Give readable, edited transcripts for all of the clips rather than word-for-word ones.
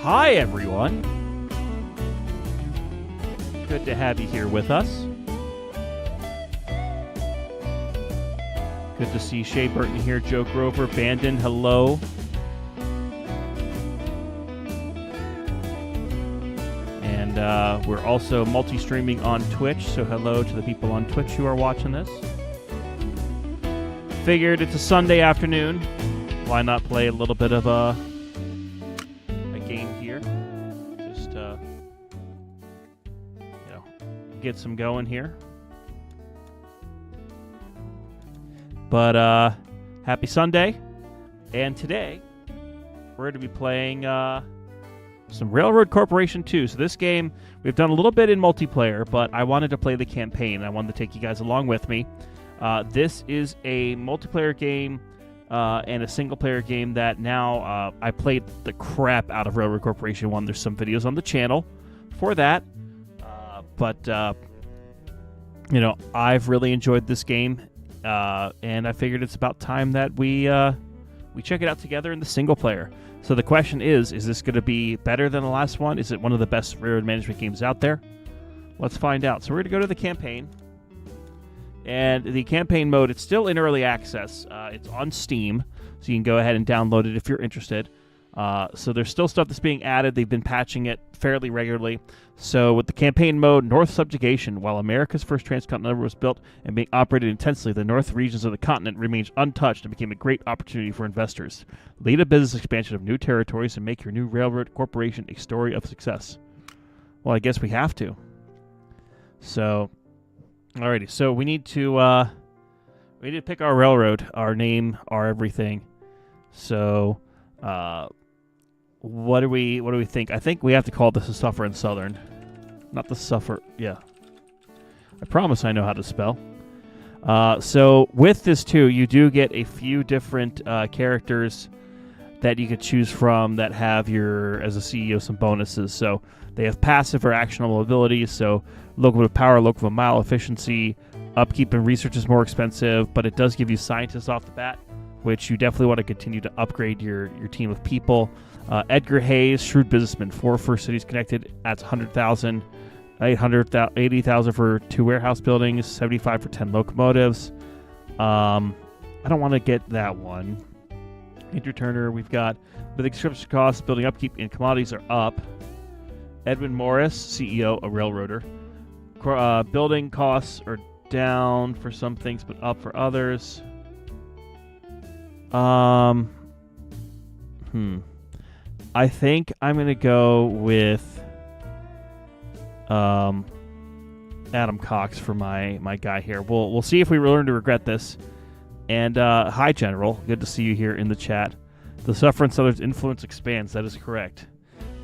Hi, everyone. Good to have you here with us. Good to see Shea Burton here, Joe Grover, Bandon, hello. And we're also multi-streaming on Twitch, so hello to the people on Twitch who are watching this. Figured it's a Sunday afternoon. Why not play a little bit of a game here? Just, get some going here. But happy Sunday. And today, we're going to be playing some Railroad Corporation 2. So this game, we've done a little bit in multiplayer, but I wanted to play the campaign. I wanted to take you guys along with me. This is a multiplayer game and a single-player game that now I played the crap out of Railroad Corporation 1. There's some videos on the channel for that. I've really enjoyed this game, and I figured it's about time that we check it out together in the single-player. So the question is this going to be better than the last one? Is it one of the best railroad management games out there? Let's find out. So we're going to go to the campaign. And the campaign mode, it's still in early access. It's on Steam, so you can go ahead and download it if you're interested. So there's still stuff that's being added. They've been patching it fairly regularly. So with the campaign mode, North Subjugation, while America's first transcontinental railroad was built and being operated intensely, the north regions of the continent remained untouched and became a great opportunity for investors. Lead a business expansion of new territories and make your new railroad corporation a story of success. Well, I guess we have to. So... Alrighty, so we need to pick our railroad, our name, our everything. So, what do we think? I think we have to call this a Suffer and Southern, not the Suffer. Yeah, I promise I know how to spell. So with this too, you do get a few different characters that you could choose from that have as a CEO, some bonuses. So they have passive or actionable abilities. So locomotive power, locomotive mile efficiency, upkeep and research is more expensive, but it does give you scientists off the bat, which you definitely want to continue to upgrade your team of people. Edgar Hayes, shrewd businessman, 4 first cities connected, adds 100,000, 80,000 for 2 warehouse buildings, 75 for 10 locomotives. I don't want to get that one. Andrew Turner, we've got the construction costs, building upkeep, and commodities are up. Edwin Morris, CEO, a railroader. Building costs are down for some things, but up for others. I think I'm going to go with Adam Cox for my guy here. We'll see if we learn to regret this. And hi, General. Good to see you here in the chat. The Suffer and Southern's influence expands. That is correct.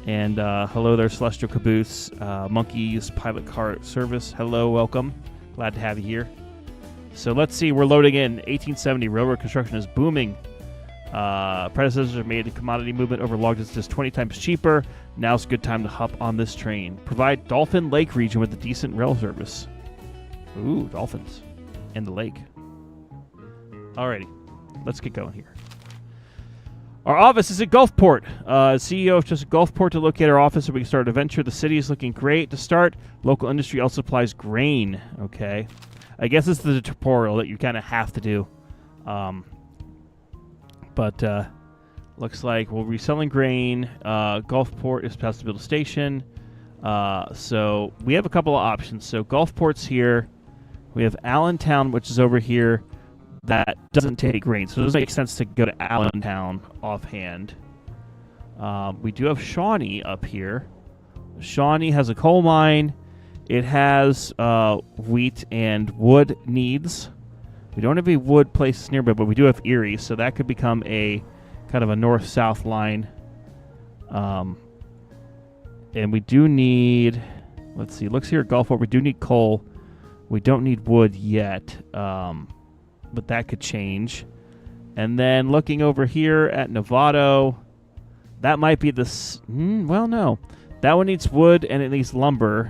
And hello there, Celestial Caboose, Monkeys, Pilot Car Service. Hello, welcome. Glad to have you here. So let's see. We're loading in. 1870, railroad construction is booming. Predecessors have made the commodity movement over long distances 20 times cheaper. Now's a good time to hop on this train. Provide Dolphin Lake region with a decent rail service. Ooh, dolphins. And the lake. Alrighty, let's get going here. Our office is at Gulfport. CEO chose Gulfport to locate our office so we can start an adventure. The city is looking great to start. Local industry also supplies grain. Okay. I guess it's the tutorial that you kind of have to do. But looks like we'll be selling grain. Gulfport is past to build a station. So we have a couple of options. So Gulfport's here. We have Allentown, which is over here. That doesn't take grain, so it doesn't make sense to go to Allentown offhand. We do have Shawnee up here. Shawnee has a coal mine. It has wheat and wood needs. We don't have any wood places nearby, but we do have Erie, so that could become a kind of a north-south line. And we do need, let's see, looks here at Gulfport, we do need coal. We don't need wood yet. But that could change. And then looking over here at Novato, that might be well, no. That one needs wood and it needs lumber.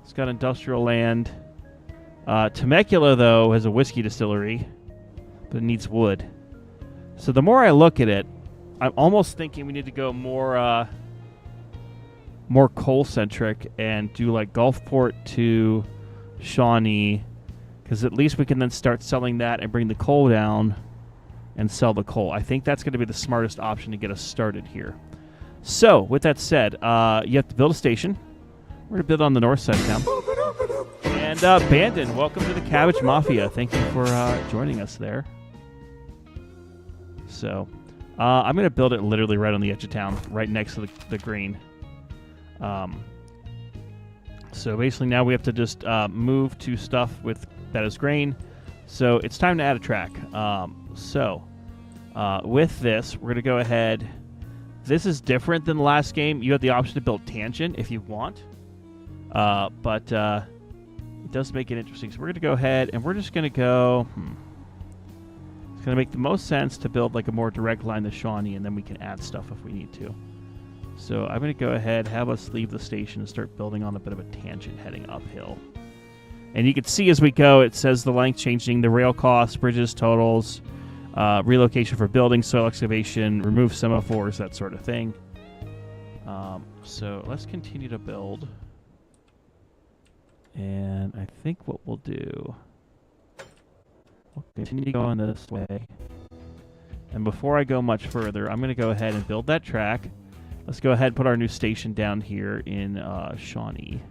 It's got industrial land. Temecula, though, has a whiskey distillery, but it needs wood. So the more I look at it, I'm almost thinking we need to go more more coal-centric and do like Gulfport to Shawnee, because at least we can then start selling that and bring the coal down and sell the coal. I think that's going to be the smartest option to get us started here. So, with that said, you have to build a station. We're going to build on the north side of town. And Bandon, welcome to the Cabbage Mafia. Thank you for joining us there. So, I'm going to build it literally right on the edge of town, right next to the grain. So basically now we have to just move to stuff that is grain. So it's time to add a track. With this, we're going to go ahead. This is different than the last game. You have the option to build tangent if you want. But it does make it interesting. So we're going to go ahead and we're just going to go... It's going to make the most sense to build like a more direct line to Shawnee, and then we can add stuff if we need to. So I'm going to go ahead, have us leave the station and start building on a bit of a tangent heading uphill. And you can see as we go, it says the length changing, the rail costs, bridges, totals, relocation for building, soil excavation, remove semaphores, that sort of thing. So let's continue to build. And I think what we'll do, we'll continue going this way. And before I go much further, I'm going to go ahead and build that track. Let's go ahead and put our new station down here in Shawnee.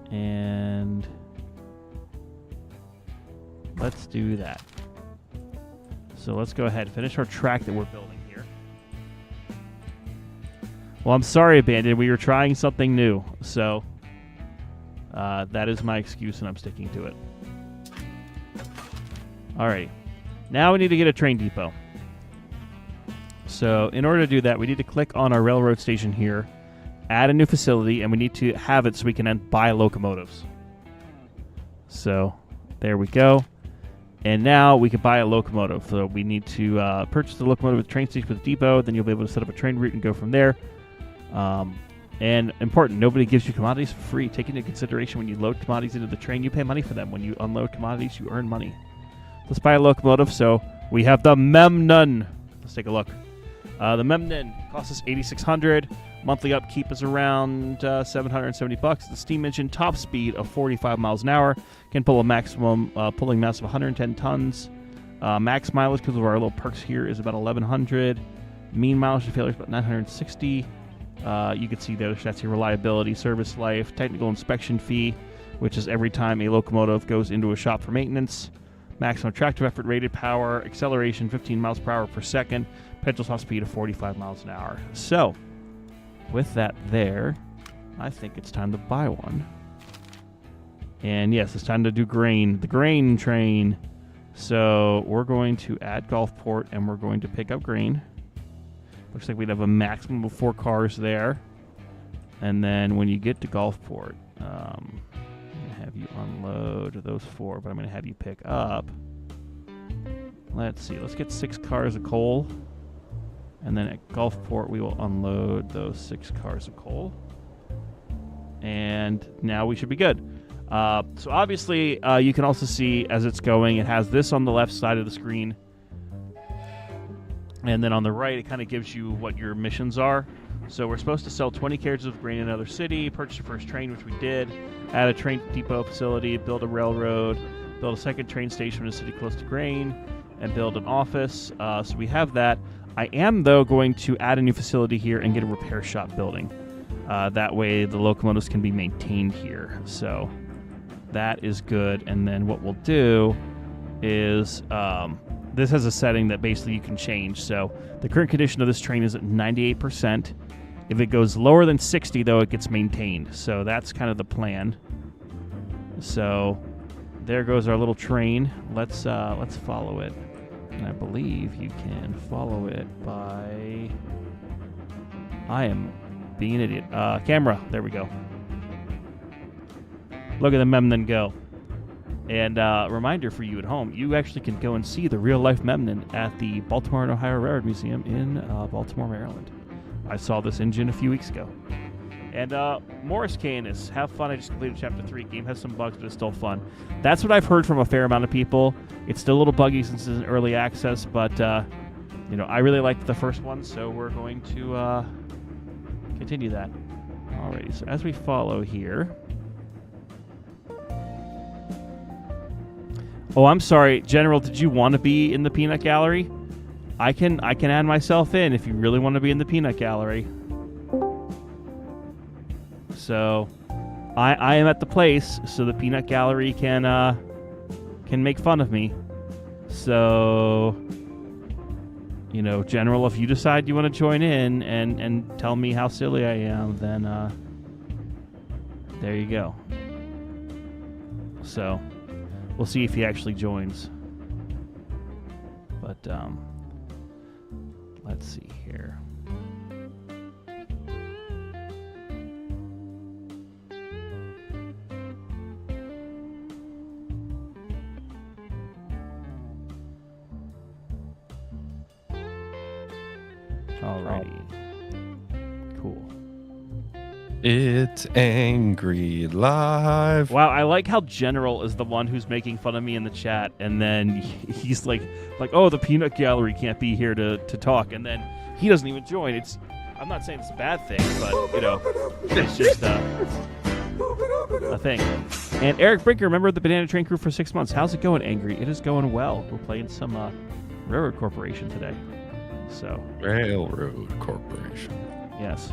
And let's do that. So let's go ahead and finish our track that we're building here. Well, I'm sorry, Abandoned. We were trying something new. So that is my excuse, and I'm sticking to it. All right. Now we need to get a train depot. So in order to do that, we need to click on our railroad station here, add a new facility, and we need to have it so we can then buy locomotives. So there we go. And now we can buy a locomotive. So we need to purchase the locomotive at the train station with the depot. Then you'll be able to set up a train route and go from there. And important, nobody gives you commodities for free. Take into consideration when you load commodities into the train, you pay money for them. When you unload commodities, you earn money. Let's buy a locomotive. So we have the Memnon. Let's take a look. The Memnon costs us $8,600. Monthly upkeep is around $770. The steam engine, top speed of 45 miles an hour, can pull a maximum pulling mass of 110 tons. Max mileage, because of our little perks here, is about 1,100. Mean mileage to failure is about 960. You can see there, that's your reliability, service life, technical inspection fee, which is every time a locomotive goes into a shop for maintenance. Maximum tractive effort, rated power, acceleration 15 miles per hour per second, potential top speed of 45 miles an hour. So, with that there, I think it's time to buy one. And yes, it's time to do grain, the grain train. So we're going to add Gulfport and we're going to pick up grain. Looks like we'd have a maximum of 4 cars there. And then when you get to Gulfport, I'm going to have you unload those 4, but I'm going to have you pick up. Let's see, let's get 6 cars of coal. And then at Gulfport, we will unload those 6 cars of coal. And now we should be good. So obviously, you can also see as it's going, it has this on the left side of the screen. And then on the right, it kind of gives you what your missions are. So we're supposed to sell 20 carriages of grain in another city, purchase your first train, which we did, add a train depot facility, build a railroad, build a second train station in a city close to grain, and build an office. So we have that. I am, though, going to add a new facility here and get a repair shop building. That way the locomotives can be maintained here. So that is good. And then what we'll do is this has a setting that basically you can change. So the current condition of this train is at 98%. If it goes lower than 60, though, it gets maintained. So that's kind of the plan. So there goes our little train. Let's follow it. And I believe you can follow it by... I am being an idiot. Camera. There we go. Look at the Memnon go. And reminder for you at home, you actually can go and see the real-life Memnon at the Baltimore and Ohio Railroad Museum in Baltimore, Maryland. I saw this engine a few weeks ago. And Morris Canis, have fun. I just completed Chapter 3. Game has some bugs, but it's still fun. That's what I've heard from a fair amount of people. It's still a little buggy since it's in early access, but I really liked the first one, so we're going to continue that. Alrighty, so as we follow here. Oh, I'm sorry, General. Did you want to be in the peanut gallery? I can add myself in if you really want to be in the peanut gallery. So, I am at the place, so the peanut gallery can make fun of me. So, you know, General, if you decide you want to join in and tell me how silly I am, then there you go. So, we'll see if he actually joins. But let's see here. Alrighty. Cool. It's Angry Live. Wow, I like how General is the one who's making fun of me in the chat, and then he's like, oh, the peanut gallery can't be here to talk, and then he doesn't even join. I'm not saying it's a bad thing, but you know, it's just a thing. And Eric Brinker, member of the Banana Train crew for 6 months. How's it going, Angry? It is going well. We're playing some Railroad Corporation today. So Railroad Corporation. Yes.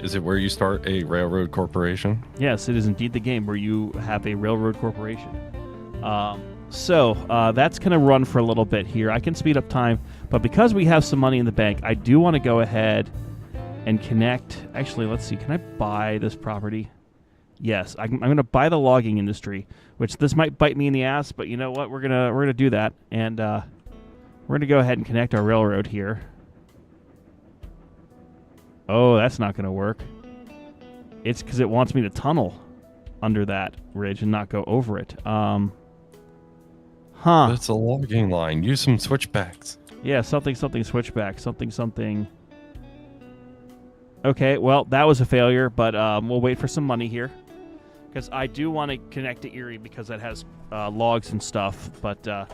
Is it where you start a railroad corporation? Yes, it is indeed the game where you have a railroad corporation. So that's going to run for a little bit here. I can speed up time, but because we have some money in the bank, I do want to go ahead and connect. Actually, let's see. Can I buy this property? Yes, I'm going to buy the logging industry, which this might bite me in the ass, but you know what? We're gonna do that, and we're going to go ahead and connect our railroad here. Oh, that's not going to work. It's because it wants me to tunnel under that ridge and not go over it. Huh. That's a logging line. Use some switchbacks. Yeah, something switchback. Something. Okay, well, that was a failure, but we'll wait for some money here. Because I do want to connect to Erie because that has logs and stuff, but now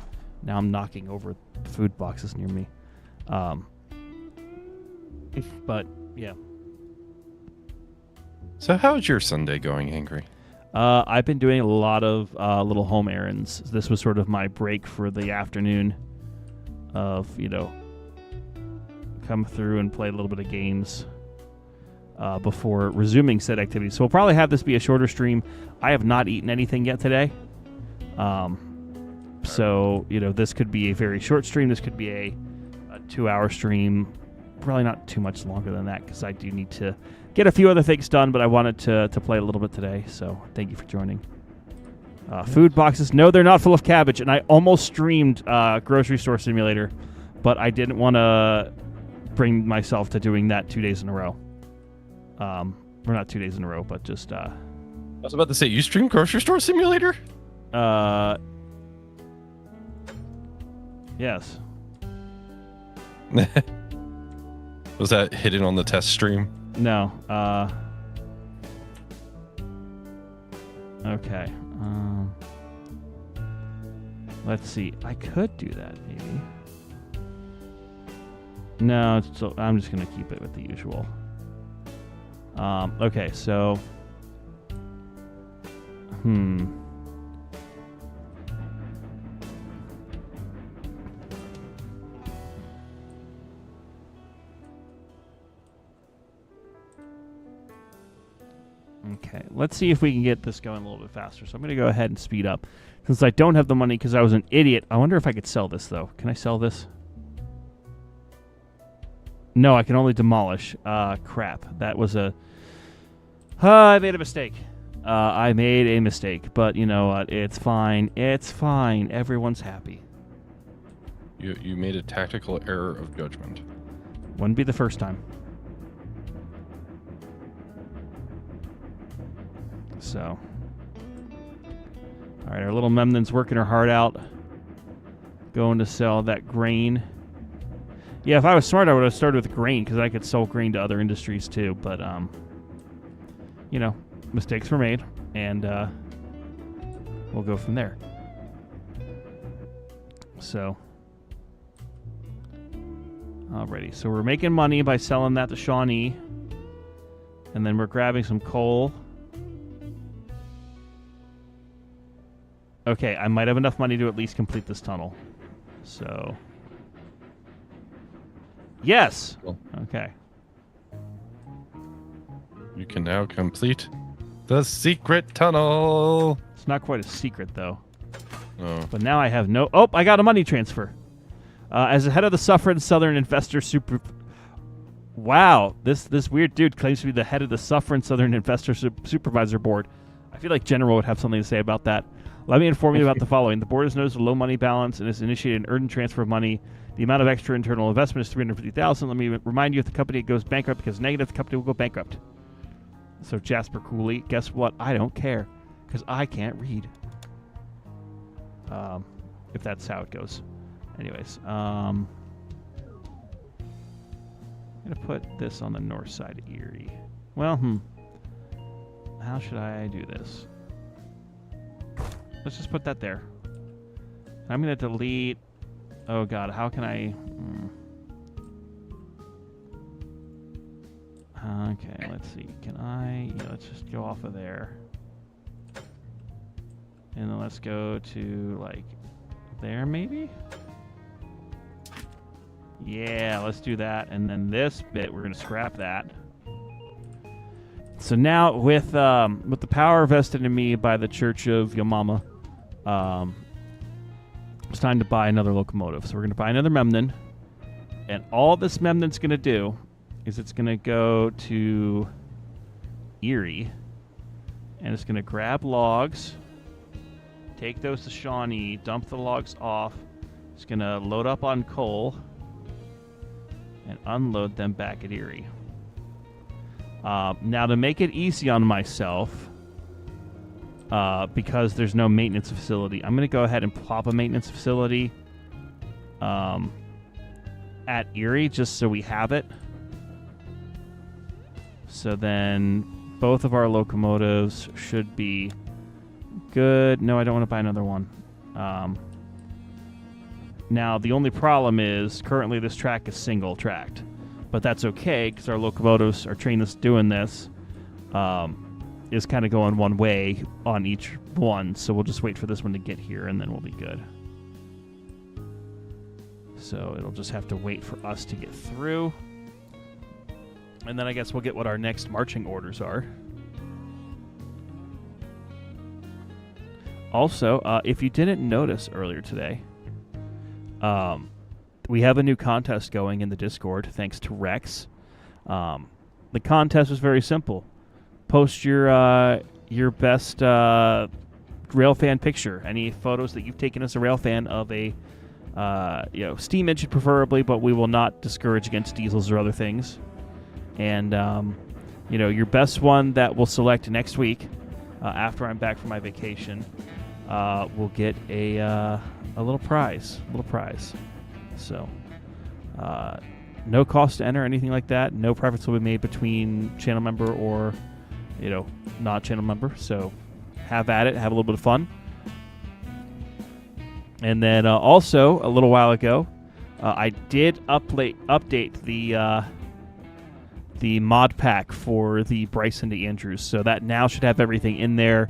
I'm knocking over food boxes near me. But, yeah. So how's your Sunday going, Angry? I've been doing a lot of little home errands. This was sort of my break for the afternoon of, you know, come through and play a little bit of games before resuming said activities. So we'll probably have this be a shorter stream. I have not eaten anything yet today. So, you know, this could be a very short stream. This could be a 2-hour stream. Probably not too much longer than that because I do need to get a few other things done, but I wanted to play a little bit today, so thank you for joining. Food boxes. No, they're not full of cabbage, and I almost streamed Grocery Store Simulator, but I didn't want to bring myself to doing that 2 days in a row. Or not 2 days in a row, but just... I was about to say, you stream Grocery Store Simulator? Yes. Was that hidden on the test stream? No. Okay. Let's see. I could do that, maybe. No, I'm just going to keep it with the usual. Okay, so... Okay, let's see if we can get this going a little bit faster. So I'm going to go ahead and speed up. Since I don't have the money because I was an idiot, I wonder if I could sell this, though. Can I sell this? No, I can only demolish. Crap. That was a... I made a mistake. I made a mistake. But you know what? It's fine. It's fine. Everyone's happy. You made a tactical error of judgment. Wouldn't be the first time. So, all right, our little Memnon's working her heart out, going to sell that grain. Yeah, if I was smart, I would have started with grain because I could sell grain to other industries too. But, you know, mistakes were made, and we'll go from there. So, alrighty, so we're making money by selling that to Shawnee. And then we're grabbing some coal. Okay, I might have enough money to at least complete this tunnel. So... Yes! Cool. Okay. You can now complete the secret tunnel. It's not quite a secret, though. Oh. But now I have no... Oh, I got a money transfer. As the head of the Suffern Southern Investor Super... Wow, this weird dude claims to be the head of the Suffern Southern Investor Supervisor Board. I feel like General would have something to say about that. Let me inform you about the following. The board has noticed a low money balance and has initiated an urgent transfer of money. The amount of extra internal investment is $350,000. Let me remind you, if the company goes bankrupt because negative, the company will go bankrupt. So Jasper Cooley, guess what? I don't care because I can't read. If that's how it goes. Anyways, I'm going to put this on the north side of Erie. Well, how should I do this? Let's just put that there. I'm going to delete... Oh, God. How can I... Okay, let's see. Can I... Yeah, let's just go off of there. And then let's go to, like, there, maybe? Yeah, let's do that. And then this bit, we're going to scrap that. So now, with the power vested in me by the Church of Yo Mama, it's time to buy another locomotive. So we're going to buy another Memnon. And all this Memnon's going to do is it's going to go to Erie. And it's going to grab logs, take those to Shawnee, dump the logs off. It's going to load up on coal and unload them back at Erie. Now, to make it easy on myself, because there's no maintenance facility, I'm going to go ahead and plop a maintenance facility at Erie just so we have it. So then both of our locomotives should be good. No, I don't want to buy another one. Now, the only problem is currently this track is single tracked. But that's okay because our locomotives, our train that's doing this, is kind of going one way on each one. So we'll just wait for this one to get here and then we'll be good. So it'll just have to wait for us to get through. And then I guess we'll get what our next marching orders are. Also, if you didn't notice earlier today, we have a new contest going in the Discord, thanks to Rex. The contest was very simple. Post your best railfan picture. Any photos that you've taken as a railfan of a steam engine preferably, but we will not discourage against diesels or other things. And your best one that we'll select next week after I'm back from my vacation will get a little prize. So, no cost to enter, anything like that. No profits will be made between channel member or, not channel member. So, have at it. Have a little bit of fun. And then also, a little while ago, I did update the mod pack for the Bryson the Andrews. So that now should have everything in there.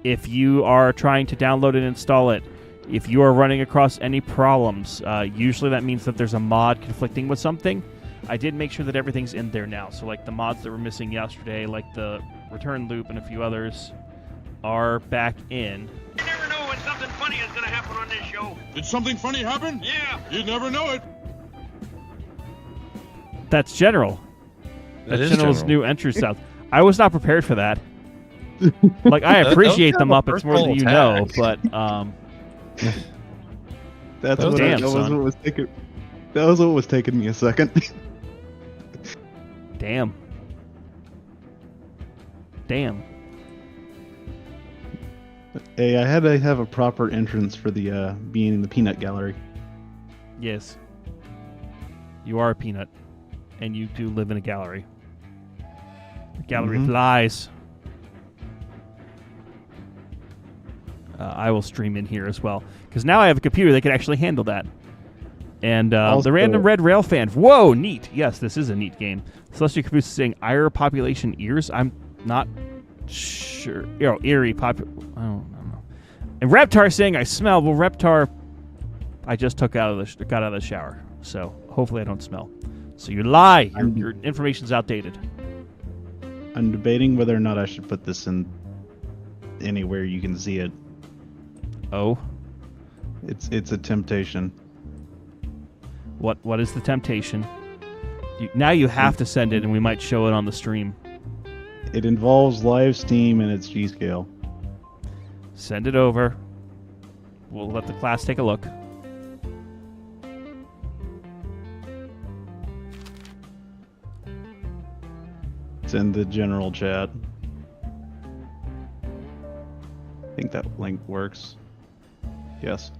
If you are trying to download and install it, if you are running across any problems, usually that means that there's a mod conflicting with something. I did make sure that everything's in there now. So like the mods that were missing yesterday, like the return loop and a few others, are back in. You never know when something funny is going to happen on this show. Did something funny happen? Yeah. You never know it. That's General. That That's is General's General. new entry sound. I was not prepared for that. Like, I appreciate the That was Muppets more than you personal know, attack. but That was what was taking me a second. damn. Hey, I had to have a proper entrance for the being in the peanut gallery. Yes. You are a peanut, and you do live in a gallery. The gallery flies. I will stream in here as well, because now I have a computer that can actually handle that. And Also- the Random Red Rail fan. Whoa, neat. Yes, this is a neat game. Celestial Caboose is saying Ira population ears. I'm not sure. Erie I don't know. And Reptar saying I smell. Well, Reptar, I just got out of the shower, so hopefully I don't smell. So you lie. Your information's outdated. I'm debating whether or not I should put this in anywhere you can see it. Oh, It's a temptation. what is the temptation? Now you have to send it, and we might show it on the stream. It involves live Steam and it's G-Scale. Send it over. We'll let the class take a look. It's in the general chat. I think that link works. Yes.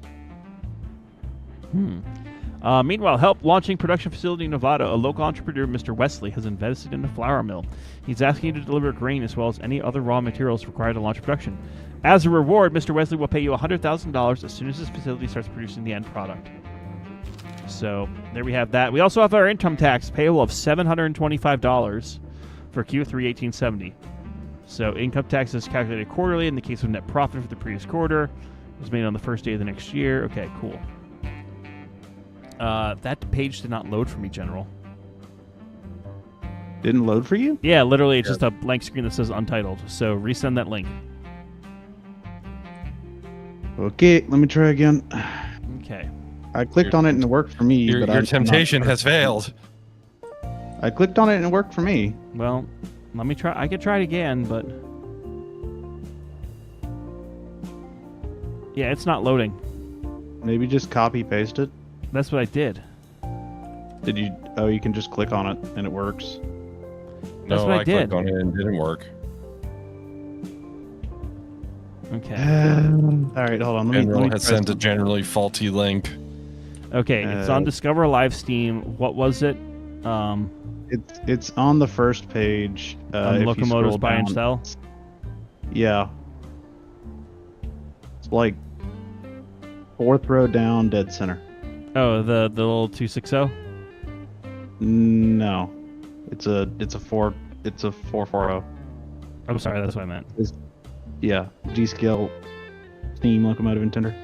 Meanwhile, help launching production facility in Nevada. A local entrepreneur, Mr. Wesley, has invested in a flour mill. He's asking you to deliver grain as well as any other raw materials required to launch production. As a reward, Mr. Wesley will pay you $100,000 as soon as his facility starts producing the end product. So there we have that. We also have our income tax payable of $725 for Q3 1870. So income tax is calculated quarterly in the case of net profit for the previous quarter. It was made on the first day of the next year. Okay, cool. That page did not load for me, General. Didn't load for you? Yeah, literally, it's just a blank screen that says untitled. So resend that link. Okay, let me try again. Okay. I clicked on it and it worked for me. Your but temptation has failed. I clicked on it and it worked for me. Well, let me try. I could try it again, but yeah, it's not loading. Maybe just copy paste it. That's what I did. Did you? Oh, you can just click on it and it works. That's No, what I I did. clicked on it and it didn't work. Okay. All right, hold on. Let General me has try sent a something. generally faulty link. Okay, it's on Discover Live Steam. What was it? It's on the first page. On if you Locomotive's scroll Buy and down. Sell? Yeah. It's like fourth row down, dead center. Oh, the little 260? No, it's a 440. I'm sorry, that's what I meant. Yeah, G-Scale, Steam, Locomotive, and Tender.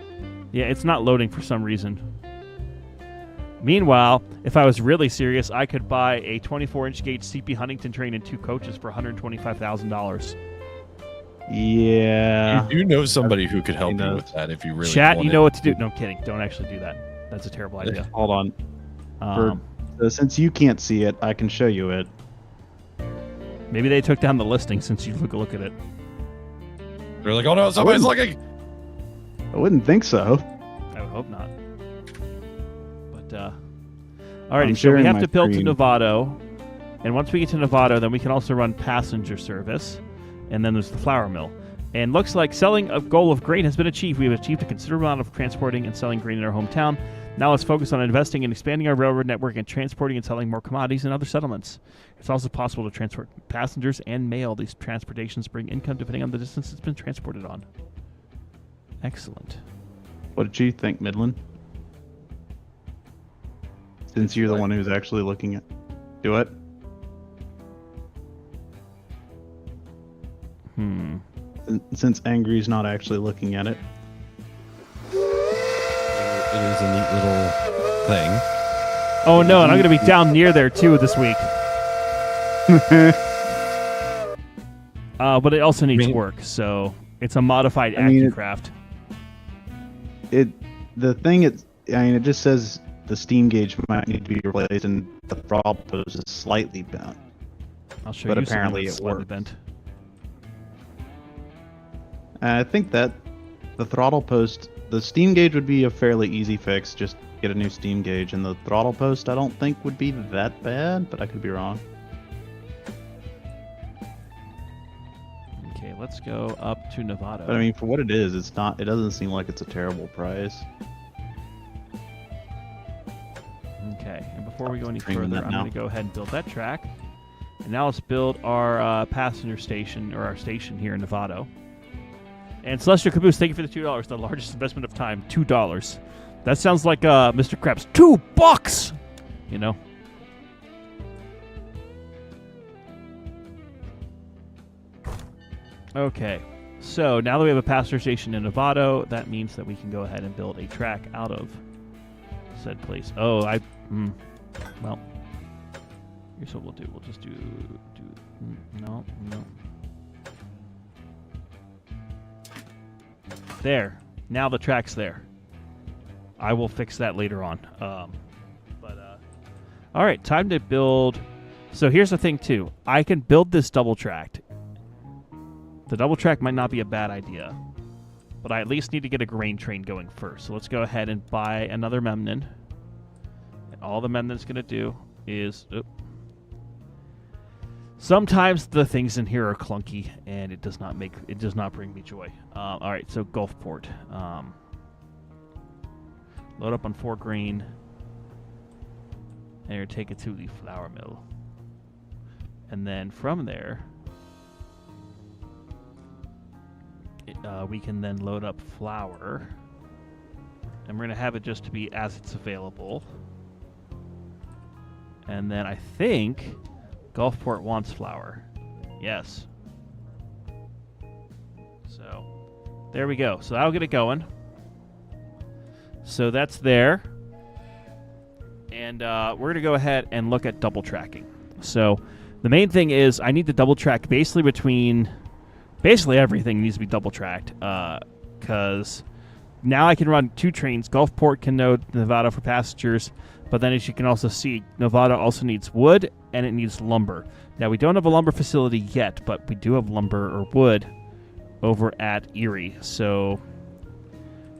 Yeah, it's not loading for some reason. Meanwhile, if I was really serious, I could buy a 24-inch gauge CP Huntington train and 2 coaches for $125,000. Yeah. You know somebody who could help you knows. with that if you really Chat, wanted. you know what to do. No, I'm kidding. Don't actually do that. That's a terrible idea. Hold on. Um, Since you can't see it, I can show you it. maybe they took down the listing since you look at it. They're like, oh no, somebody's looking. I wouldn't think so. I would hope not. But, I'm alrighty, so we sharing have my to build to screen. Novato. And once we get to Novato, then we can also run passenger service. And then there's the flour mill. And looks like selling a goal of grain has been achieved. We have achieved a considerable amount of transporting and selling grain in our hometown. Now let's focus on investing and expanding our railroad network and transporting and selling more commodities in other settlements. It's also possible to transport passengers and mail. These transportations bring income depending on the distance it's been transported on. Excellent. What did you think, Midland? Since you're the one who's actually looking at... Do it? Since Angry's not actually looking at it. It is a neat little thing. Oh no, and I'm going to be down near there too this week. But it also needs work, so it's a modified AccuCraft. It just says the steam gauge might need to be replaced and the throttle post is slightly bent. I'll show But you apparently something that's it slightly works. bent. I think that the throttle post, the steam gauge would be a fairly easy fix. Just get a new steam gauge, and the throttle post I don't think would be that bad, but I could be wrong. Okay, let's go up to Nevada. But I mean, for what it is, it's not. It doesn't seem like it's a terrible price. Okay, and before we go any Streaming further, that I'm now. going to go ahead and build that track. And now let's build our passenger station, or our station here in Nevada. And Celestial Caboose, thank you for the $2. The largest investment of time, $2. That sounds like Mr. Krabs. $2, you know. Okay, so now that we have a passenger station in Novato, that means that we can go ahead and build a track out of said place. Oh, well, here's what we'll do. We'll just do no. There. Now the track's there. I will fix that later on. All right, time to build. So here's the thing, too. I can build this double tracked. The double track might not be a bad idea, but I at least need to get a grain train going first. So let's go ahead and buy another Memnon. And all the Memnon's going to do is... Sometimes the things in here are clunky, and it does not bring me joy. All right, so Gulfport. Load up on 4 grain, and take it to the flour mill. And then from there, we can then load up flour, and we're going to have it just to be as it's available. And then I think Gulfport wants flour. Yes. So there we go. So that'll get it going. So that's there. And we're going to go ahead and look at double tracking. So the main thing is I need to double track basically everything needs to be double tracked, because now I can run 2 trains. Gulfport can load Nevada for passengers, but then as you can also see, Nevada also needs wood and it needs lumber. Now we don't have a lumber facility yet, but we do have lumber or wood over at Erie. So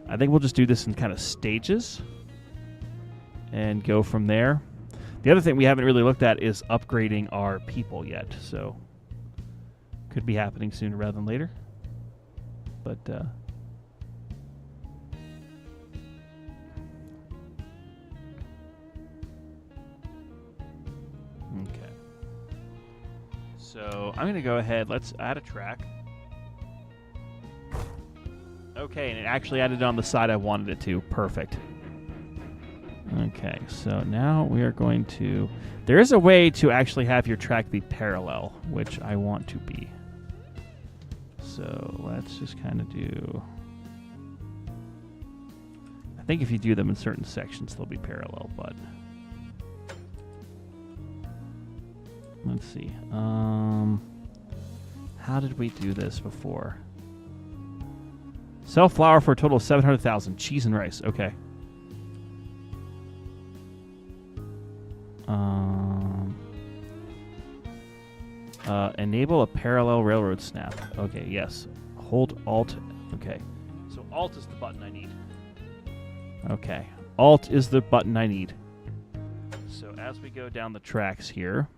I think we'll just do this in kind of stages and go from there. The other thing we haven't really looked at is upgrading our people yet, so could be happening sooner rather than later. But okay. So I'm going to go ahead. Let's add a track. Okay, and it actually added it on the side I wanted it to. Perfect. Okay, so now we are going to... There is a way to actually have your track be parallel, which I want to be. So let's just kind of do... I think if you do them in certain sections, they'll be parallel, but... Let's see. How did we do this before? Sell flour for a total of 700,000. Cheese and rice. Okay. Enable a parallel railroad snap. Okay, yes. Hold Alt. Okay. So Alt is the button I need. Okay. Alt is the button I need. So as we go down the tracks here,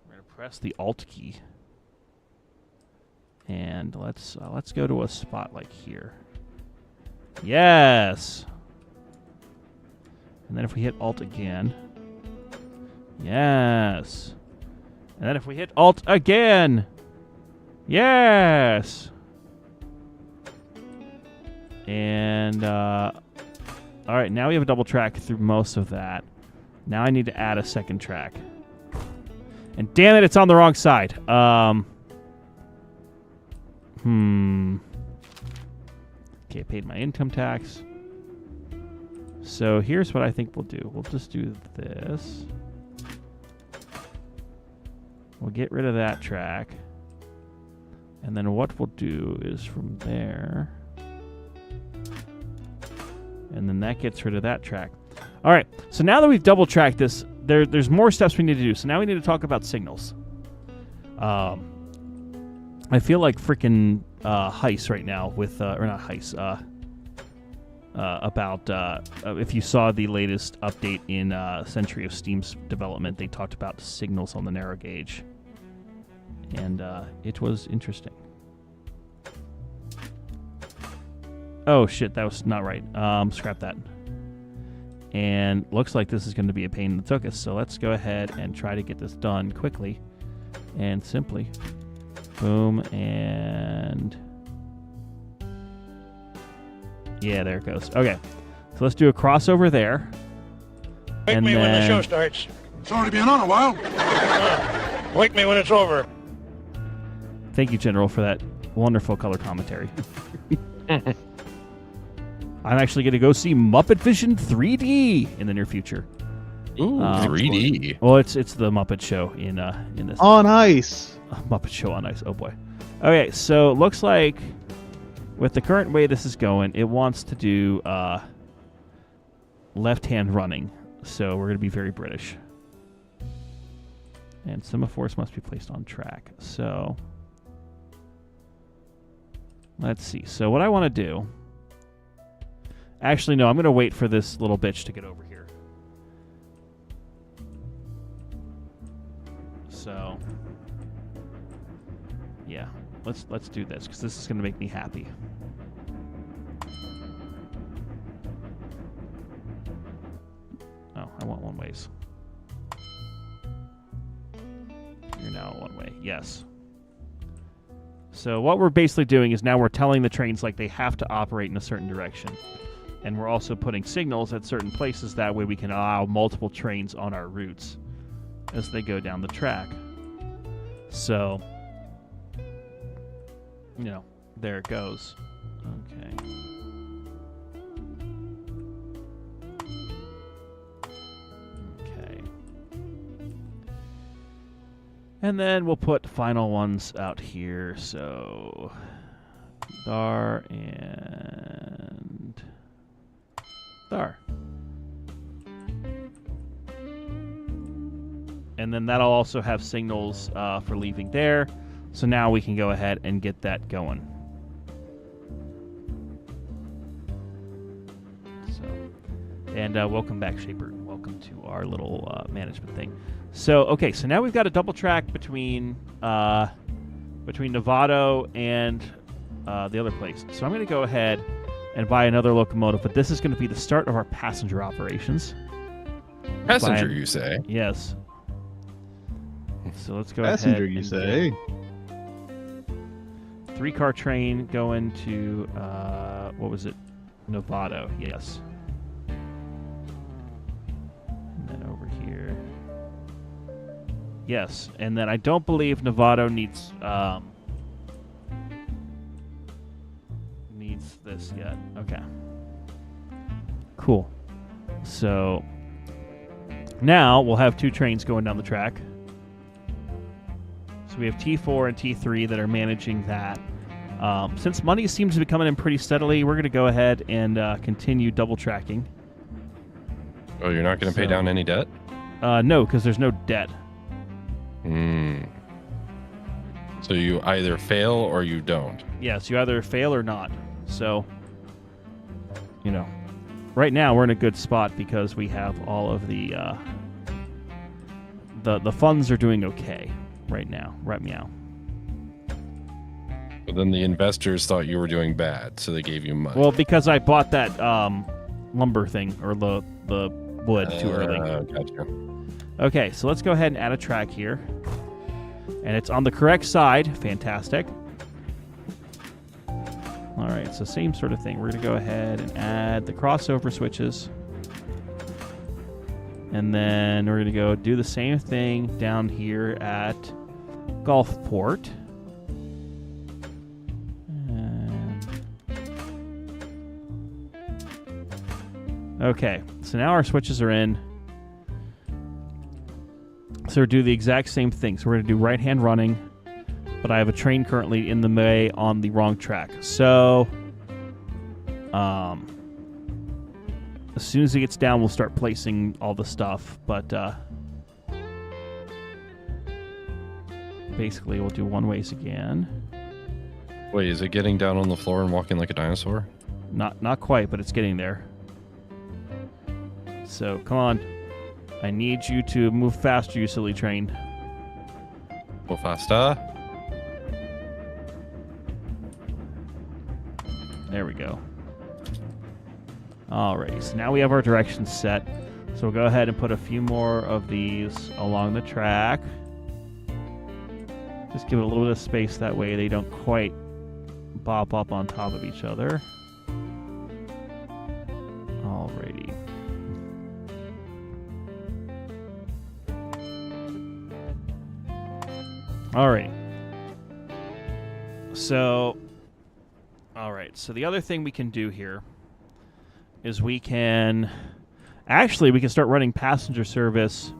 we're going to press the Alt key. And let's go to a spot like here. Yes! And then if we hit Alt again. Yes! And then if we hit Alt again. Yes! And, alright, now we have a double track through most of that. Now I need to add a second track. And damn it, it's on the wrong side. Okay, paid my income tax. So here's what I think we'll do. We'll just do this. We'll get rid of that track. And then what we'll do is from there. And then that gets rid of that track. All right, so now that we've double tracked this, there's more steps we need to do. So now we need to talk about signals. I feel like freaking Heist right now with, or not Heist, about if you saw the latest update in Century of Steam's development, they talked about signals on the narrow gauge. And it was interesting. Oh shit, that was not right. Scrap that. And looks like this is going to be a pain in the tuchus, so let's go ahead and try to get this done quickly and simply. Boom, and... yeah, there it goes. Okay, So let's do a crossover there. Wake me when the show starts. It's already been on a while. Wake me when it's over. Thank you, General, for that wonderful color commentary. I'm actually going to go see Muppet Vision 3D in the near future. Ooh, 3D. Well, it's the Muppet Show in this. On ice. Muppet Show on ice. Oh boy. Okay, so it looks like with the current way this is going, it wants to do left-hand running. So we're going to be very British. And semaphores must be placed on track. So let's see. So what I want to do... Actually, no, I'm going to wait for this little bitch to get over here. So, yeah, let's do this, because this is going to make me happy. Oh, I want one ways. You're now one way. Yes. So what we're basically doing is now we're telling the trains like they have to operate in a certain direction. And we're also putting signals at certain places. That way we can allow multiple trains on our routes as they go down the track. So, you know, there it goes. Okay. Okay. And then we'll put final ones out here. So, Dar and Dar. And then that'll also have signals for leaving there. So now we can go ahead and get that going. So, and welcome back, Shaper. Welcome to our little management thing. So, okay, so now we've got a double track between Novato and the other place. So I'm going to go ahead and buy another locomotive, but this is going to be the start of our passenger operations. Passenger, you say? Yes. So let's go Passenger, ahead. you say? 3-car train going to what was it? Novato. Yes. And then over here. Yes, and then I don't believe Novato needs this yet. Okay. Cool. So now we'll have 2 trains going down the track. So we have T4 and T3 that are managing that. Since money seems to be coming in pretty steadily, we're going to go ahead and continue double tracking. Oh, you're not going to pay down any debt? No, because there's no debt. So you either fail or you don't. Yes, you either fail or not. So, you know, right now we're in a good spot because we have all of the funds are doing okay right now. Right meow. But then the investors thought you were doing bad, so they gave you money. Well, because I bought that lumber thing or the wood too early. Gotcha. Okay, so let's go ahead and add a track here. And it's on the correct side. Fantastic. All right, so same sort of thing. We're going to go ahead and add the crossover switches. And then we're going to go do the same thing down here at Gulfport. And... Okay, so now our switches are in. So we're do the exact same thing. So we're going to do right-hand running, but I have a train currently in the way on the wrong track. So as soon as it gets down, we'll start placing all the stuff. But basically, we'll do one ways again. Wait, is it getting down on the floor and walking like a dinosaur? Not quite, but it's getting there. So come on. I need you to move faster, you silly train. Go faster. There we go. Alrighty, so now we have our directions set. So we'll go ahead and put a few more of these along the track. Just give it a little bit of space, that way they don't quite bop up on top of each other. Alrighty. Alright. So, alright. So the other thing we can do here is we can start running passenger service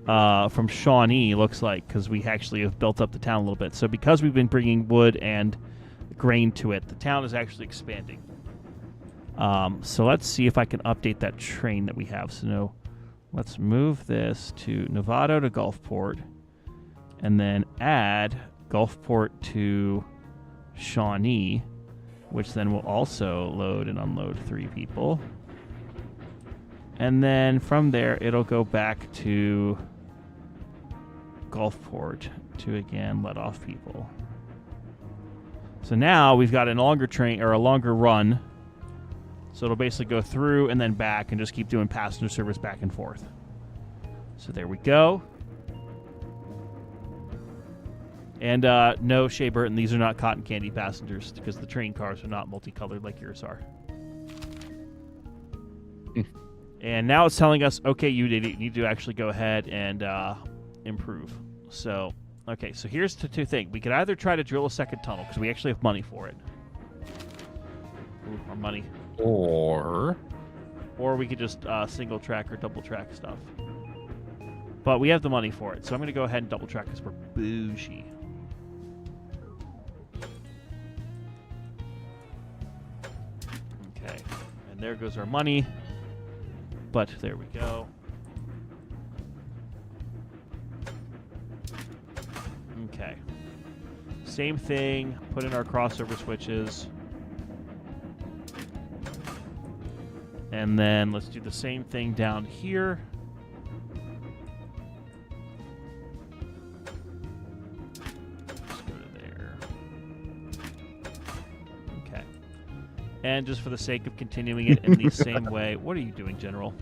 from Shawnee, looks like, because we actually have built up the town a little bit. So because we've been bringing wood and grain to it, the town is actually expanding. So let's see if I can update that train that we have. So no, let's move this to Novato to Gulfport, and then add Gulfport to Shawnee, which then will also load and unload 3 people. And then from there, it'll go back to Gulfport to again let off people. So now we've got a longer train or a longer run. So it'll basically go through and then back and just keep doing passenger service back and forth. So there we go. And no, Shea Burton, these are not cotton candy passengers because the train cars are not multicolored like yours are. And now it's telling us, okay, you need to actually go ahead and improve. So, okay, so here's the 2 things. We could either try to drill a second tunnel because we actually have money for it. Ooh, our money. Or we could just single track or double track stuff. But we have the money for it, so I'm going to go ahead and double track because we're bougie. Okay, and there goes our money. But there we go. Okay. Same thing. Put in our crossover switches. And then let's do the same thing down here. Let's go to there. Okay. And just for the sake of continuing it in the same way, what are you doing, General?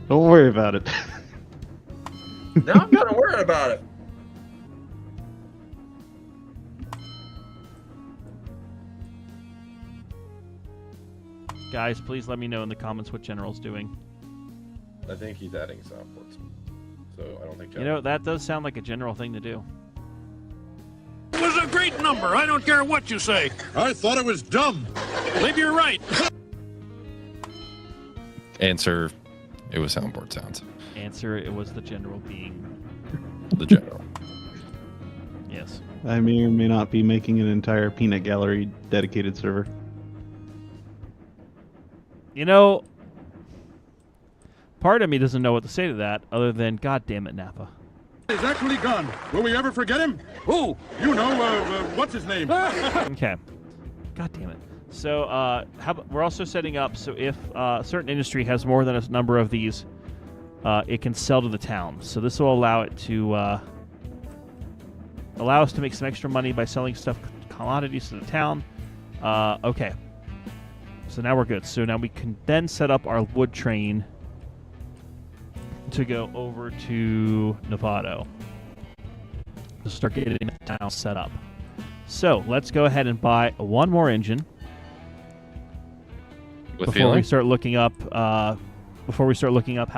Don't worry about it. now I'm kind of worried about it. Guys, please let me know in the comments what General's doing. I think he's adding Southports. So I don't think You know, that does sound like a General thing to do. It was a great number. I don't care what you say. I thought it was dumb. Maybe you're right. Answer, it was soundboard sounds. Answer, it was the General being... The general. Yes. I may or may not be making an entire peanut gallery dedicated server. You know, part of me doesn't know what to say to that other than, God damn it, Napa. He's actually gone. Will we ever forget him? Who? You know, what's his name? Okay. God damn it. So, we're also setting up so if a certain industry has more than a number of these, it can sell to the town. So this will allow it to allow us to make some extra money by selling commodities to the town. Okay. So now we're good. So now we can then set up our wood train to go over to Novato to start getting the town set up. So let's go ahead and buy one more engine before we start looking up how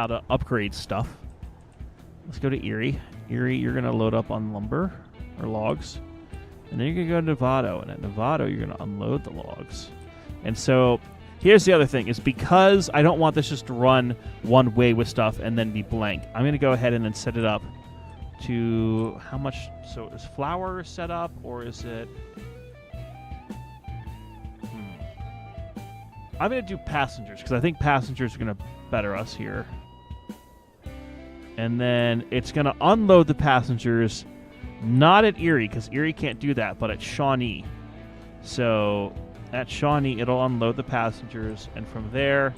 to upgrade stuff. Let's go to Erie. Erie, you're going to load up on lumber or logs, and then you're going to go to Novato, and at Novato you're going to unload the logs. And so here's the other thing, is because I don't want this just to run one way with stuff and then be blank, I'm going to go ahead and then set it up to how much. So is flour set up, or is it... I'm going to do passengers because I think passengers are going to better us here. And then it's going to unload the passengers, not at Erie because Erie can't do that, but at Shawnee. So at Shawnee, it'll unload the passengers, and from there,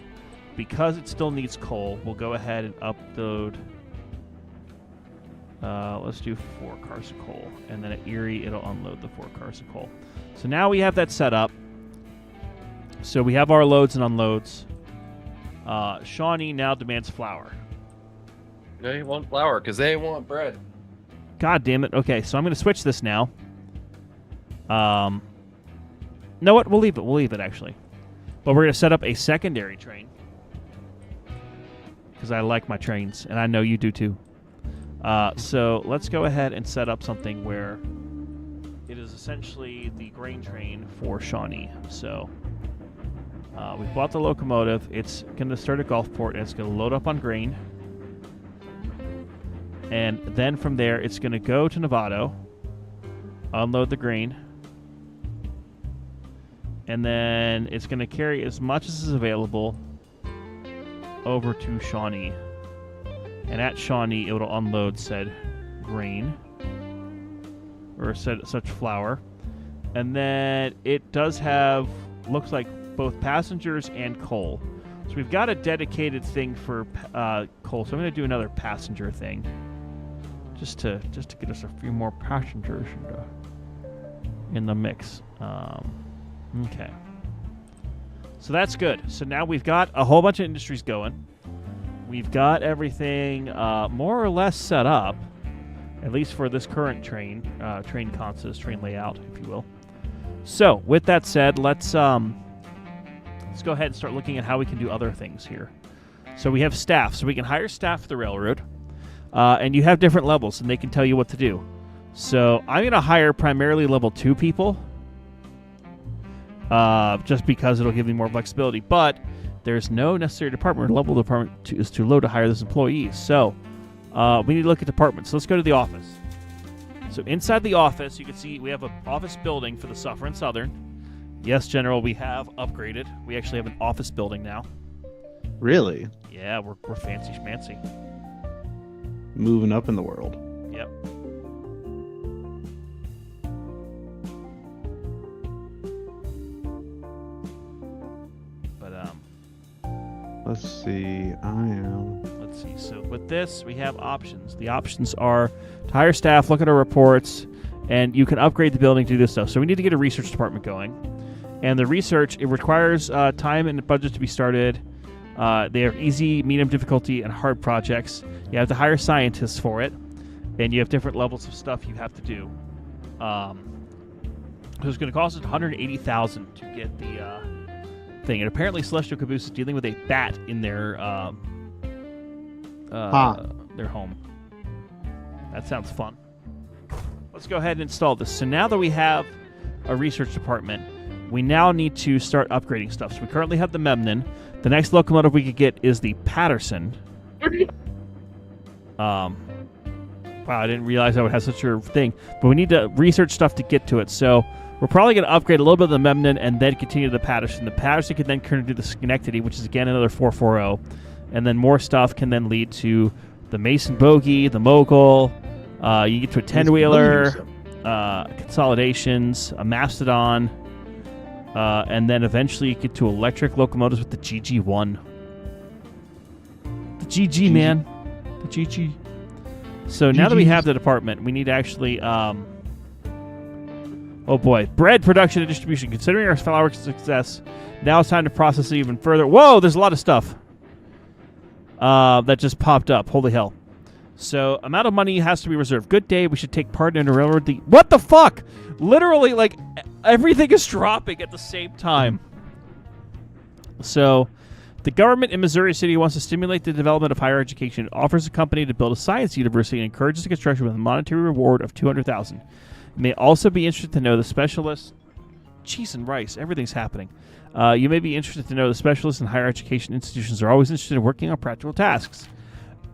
because it still needs coal, we'll go ahead and upload. Let's do 4 cars of coal, and then at Erie, it'll unload the 4 cars of coal. So now we have that set up. So we have our loads and unloads. Shawnee now demands flour. They want flour because they want bread. God damn it. Okay, so I'm going to switch this now. Know what? We'll leave it. We'll leave it, actually. But we're going to set up a secondary train. Because I like my trains, and I know you do too. So let's go ahead and set up something where it is essentially the grain train for Shawnee. So we bought the locomotive. It's going to start at Gulfport, and it's going to load up on grain. And then from there, it's going to go to Novato, unload the grain, and then it's going to carry as much as is available over to Shawnee. And at Shawnee, it will unload said grain or said such flour. And then it does have, looks like, both passengers and coal. So we've got a dedicated thing for coal. So I'm going to do another passenger thing, just to get us a few more passengers in the mix. Okay. So that's good. So now we've got a whole bunch of industries going. We've got everything more or less set up, at least for this current train consist, train layout, if you will. So with that said, let's go ahead and start looking at how we can do other things here. So we have staff, so we can hire staff for the railroad, and you have different levels, and they can tell you what to do. So I'm going to hire primarily level 2 people, just because it'll give me more flexibility. But there's no necessary department or level department is too low to hire this employee. So we need to look at departments. So let's go to the office. So inside the office, you can see we have an office building for the Suffer and Southern. Yes, General, we have upgraded. We actually have an office building now. Really? Yeah, we're fancy schmancy. Moving up in the world. Yep. Let's see. Let's see. So with this, we have options. The options are to hire staff, look at our reports, and you can upgrade the building to do this stuff. So we need to get a research department going. And the research, it requires time and budget to be started. They have easy, medium difficulty, and hard projects. You have to hire scientists for it, and you have different levels of stuff you have to do. So it's going to cost us $180,000 to get the thing. And apparently Celestial Caboose is dealing with a bat in their home. That sounds fun. Let's go ahead and install this. So now that we have a research department, we now need to start upgrading stuff. So we currently have the Memnon. The next locomotive we could get is the Patterson. Wow, I didn't realize I would have such a thing. But we need to research stuff to get to it. So we're probably going to upgrade a little bit of the Memnon and then continue the Patterson. The Patterson can then turn into the Schenectady, which is again another 440. And then more stuff can then lead to the Mason Bogey, the Mogul. You get to a 10-wheeler, consolidations, a Mastodon, and then eventually you get to electric locomotives with the GG1. The GG, man. The GG. So now that we have the department, we need to actually... oh boy. Bread production and distribution. Considering our flour success, now it's time to process it even further. Whoa, there's a lot of stuff that just popped up. Holy hell. So, amount of money has to be reserved. Good day, we should take part in a railroad. What the fuck? Literally, like, everything is dropping at the same time. So, the government in Missouri City wants to stimulate the development of higher education. It offers a company to build a science university and encourages the construction with a monetary reward of $200,000. It may also be interested to know the specialists. Cheese and rice, everything's happening. You may be interested to know the specialists in higher education institutions are always interested in working on practical tasks.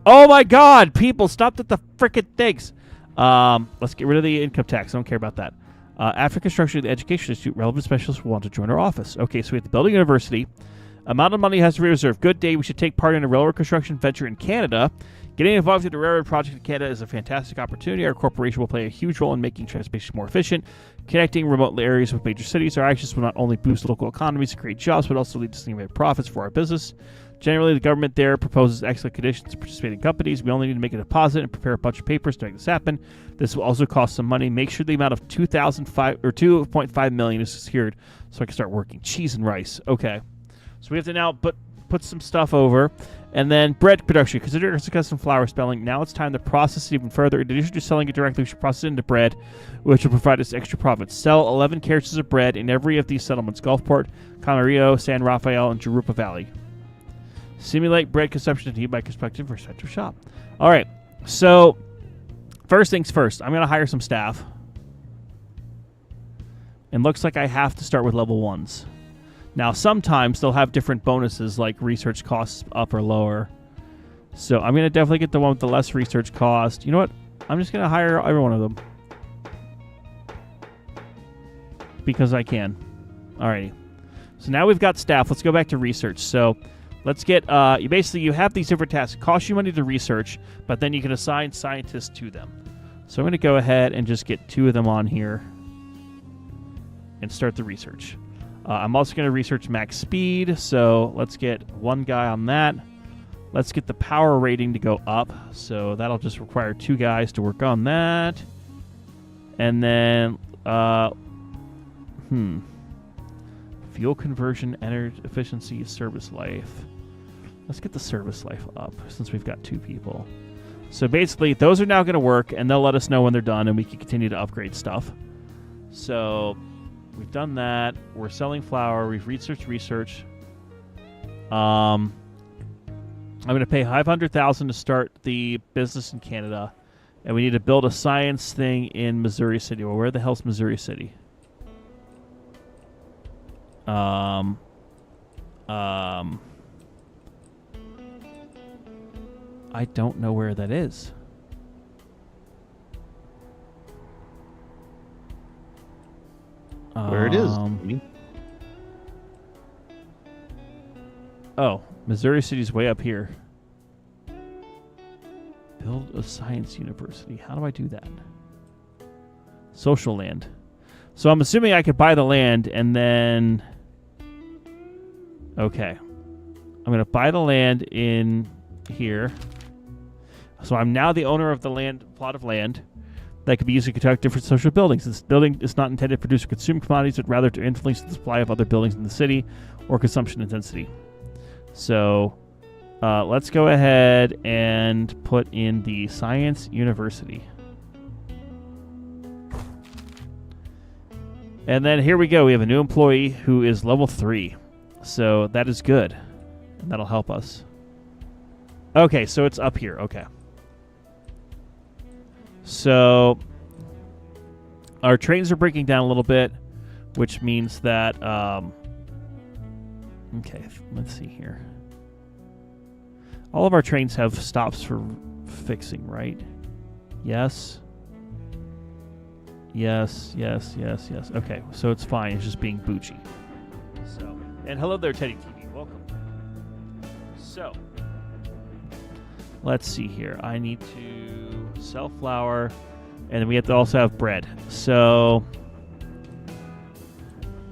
Oh my God! People, stop at the frickin' things. Let's get rid of the income tax. I don't care about that. After construction of the Education Institute, relevant specialists will want to join our office. Okay, so we have to build a university. Amount of money has to be reserved. Good day. We should take part in a railroad construction venture in Canada. Getting involved in the railroad project in Canada is a fantastic opportunity. Our corporation will play a huge role in making transportation more efficient. Connecting remote areas with major cities. Our actions will not only boost local economies and create jobs, but also lead to significant profits for our business. Generally, the government there proposes excellent conditions to participating companies. We only need to make a deposit and prepare a bunch of papers to make this happen. This will also cost some money. Make sure the amount of $2.5 million is secured so I can start working. Cheese and rice. Okay. So we have to now, but put some stuff over. And then bread production. Consider it a custom flour spelling. Now it's time to process it even further. In addition to selling it directly, we should process it into bread, which will provide us extra profits. Sell 11 carriages of bread in every of these settlements: Gulfport, Camarillo, San Rafael, and Jurupa Valley. Simulate bread consumption and heat by perspective respective shop. All right. So, first things first. I'm going to hire some staff. And looks like I have to start with level 1s. Now, sometimes they'll have different bonuses, like research costs up or lower. So I'm going to definitely get the one with the less research cost. You know what? I'm just going to hire every one of them. Because I can. Alrighty. So now we've got staff. Let's go back to research. So let's get... you have these different tasks. It costs you money to research, but then you can assign scientists to them. So I'm going to go ahead and just get 2 of them on here and start the research. I'm also going to research max speed, so let's get 1 guy on that. Let's get the power rating to go up, so that'll just require 2 guys to work on that. And then, fuel conversion, energy efficiency, service life. Let's get the service life up, since we've got 2 people. So basically, those are now going to work, and they'll let us know when they're done, and we can continue to upgrade stuff. So... we've done that. We're selling flour. We've researched research. I'm going to pay $500,000 to start the business in Canada, and we need to build a science thing in Missouri City. Well, where the hell's Missouri City? I don't know where that is. Where it is. Oh, Missouri City's way up here. Build a science university. How do I do that? Social land. So I'm assuming I could buy the land and then... Okay. I'm going to buy the land in here. So I'm now the owner of the plot of land that could be used to construct different social buildings. This building is not intended to produce or consume commodities, but rather to influence the supply of other buildings in the city or consumption intensity. So let's go ahead and put in the Science University. And then here we go. We have a new employee who is level 3. So that is good. And that'll help us. Okay, so it's up here. Okay. So our trains are breaking down a little bit, which means that okay, let's see here. All of our trains have stops for fixing, right? Yes. Yes. Okay, so it's fine. It's just being bougie. So, and hello there, Teddy TV. Welcome. So, let's see here. I need to sell flour, and then we have to also have bread. So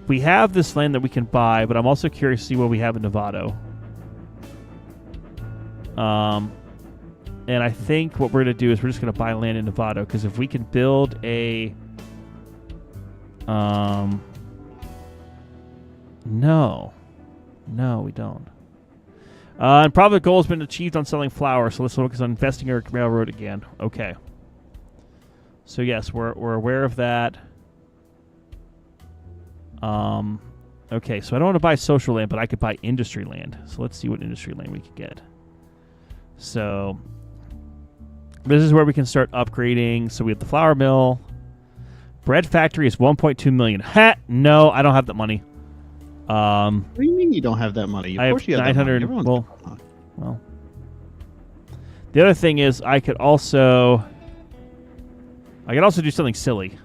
we have this land that we can buy, but I'm also curious to see what we have in Novato. And I think what we're going to do is we're just going to buy land in Novato, because if we can build a... No, we don't. And profit goal has been achieved on selling flour, so let's focus on investing in our railroad again. Okay. So yes, we're aware of that. Okay, so I don't want to buy social land, but I could buy industry land. So let's see what industry land we could get. So this is where we can start upgrading. So we have the flour mill. Bread factory is 1.2 million. Ha! No, I don't have that money. What do you mean you don't have that money? Of course you have 900. That money. Well. The other thing is I could also do something silly,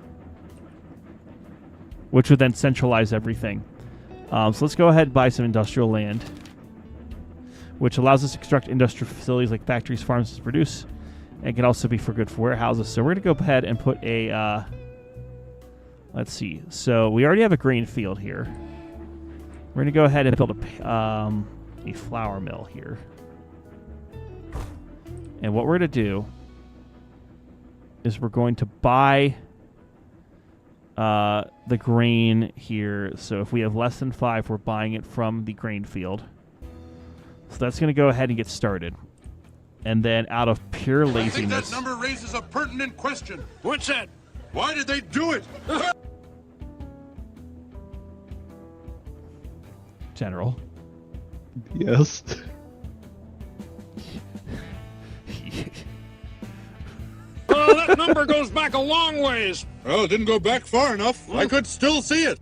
which would then centralize everything. So let's go ahead and buy some industrial land, which allows us to construct industrial facilities like factories, farms to produce, and can also be for good for warehouses. So we're going to go ahead and put a... let's see. So we already have a grain field here. We're going to go ahead and build a flour mill here. And what we're going to do is we're going to buy the grain here. So if we have less than 5, we're buying it from the grain field. So that's going to go ahead and get started. And then out of pure I think laziness... that number raises a pertinent question. What's that? Why did they do it? General. Yes. Oh, that number goes back a long ways. Well, it didn't go back far enough. I could still see it.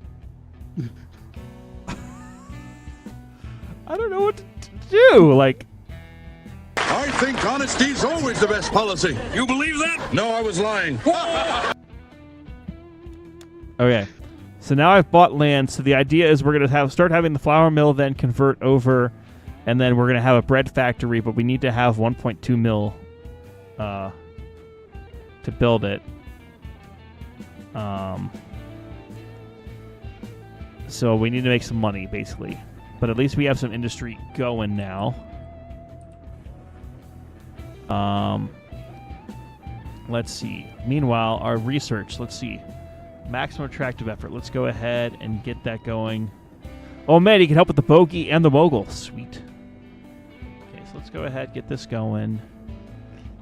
I don't know what to do. Like, I think honesty's always the best policy. You believe that? No, I was lying. okay. So now I've bought land. So the idea is we're going to start having the flour mill then convert over, and then we're going to have a bread factory, but we need to have 1.2 mil to build it. So we need to make some money, basically. But at least we have some industry going now. Let's see. Meanwhile, our research, let's see. Maximum attractive effort. Let's go ahead and get that going. Oh, man, he can help with the bogey and the mogul. Sweet. Okay, so let's go ahead, get this going.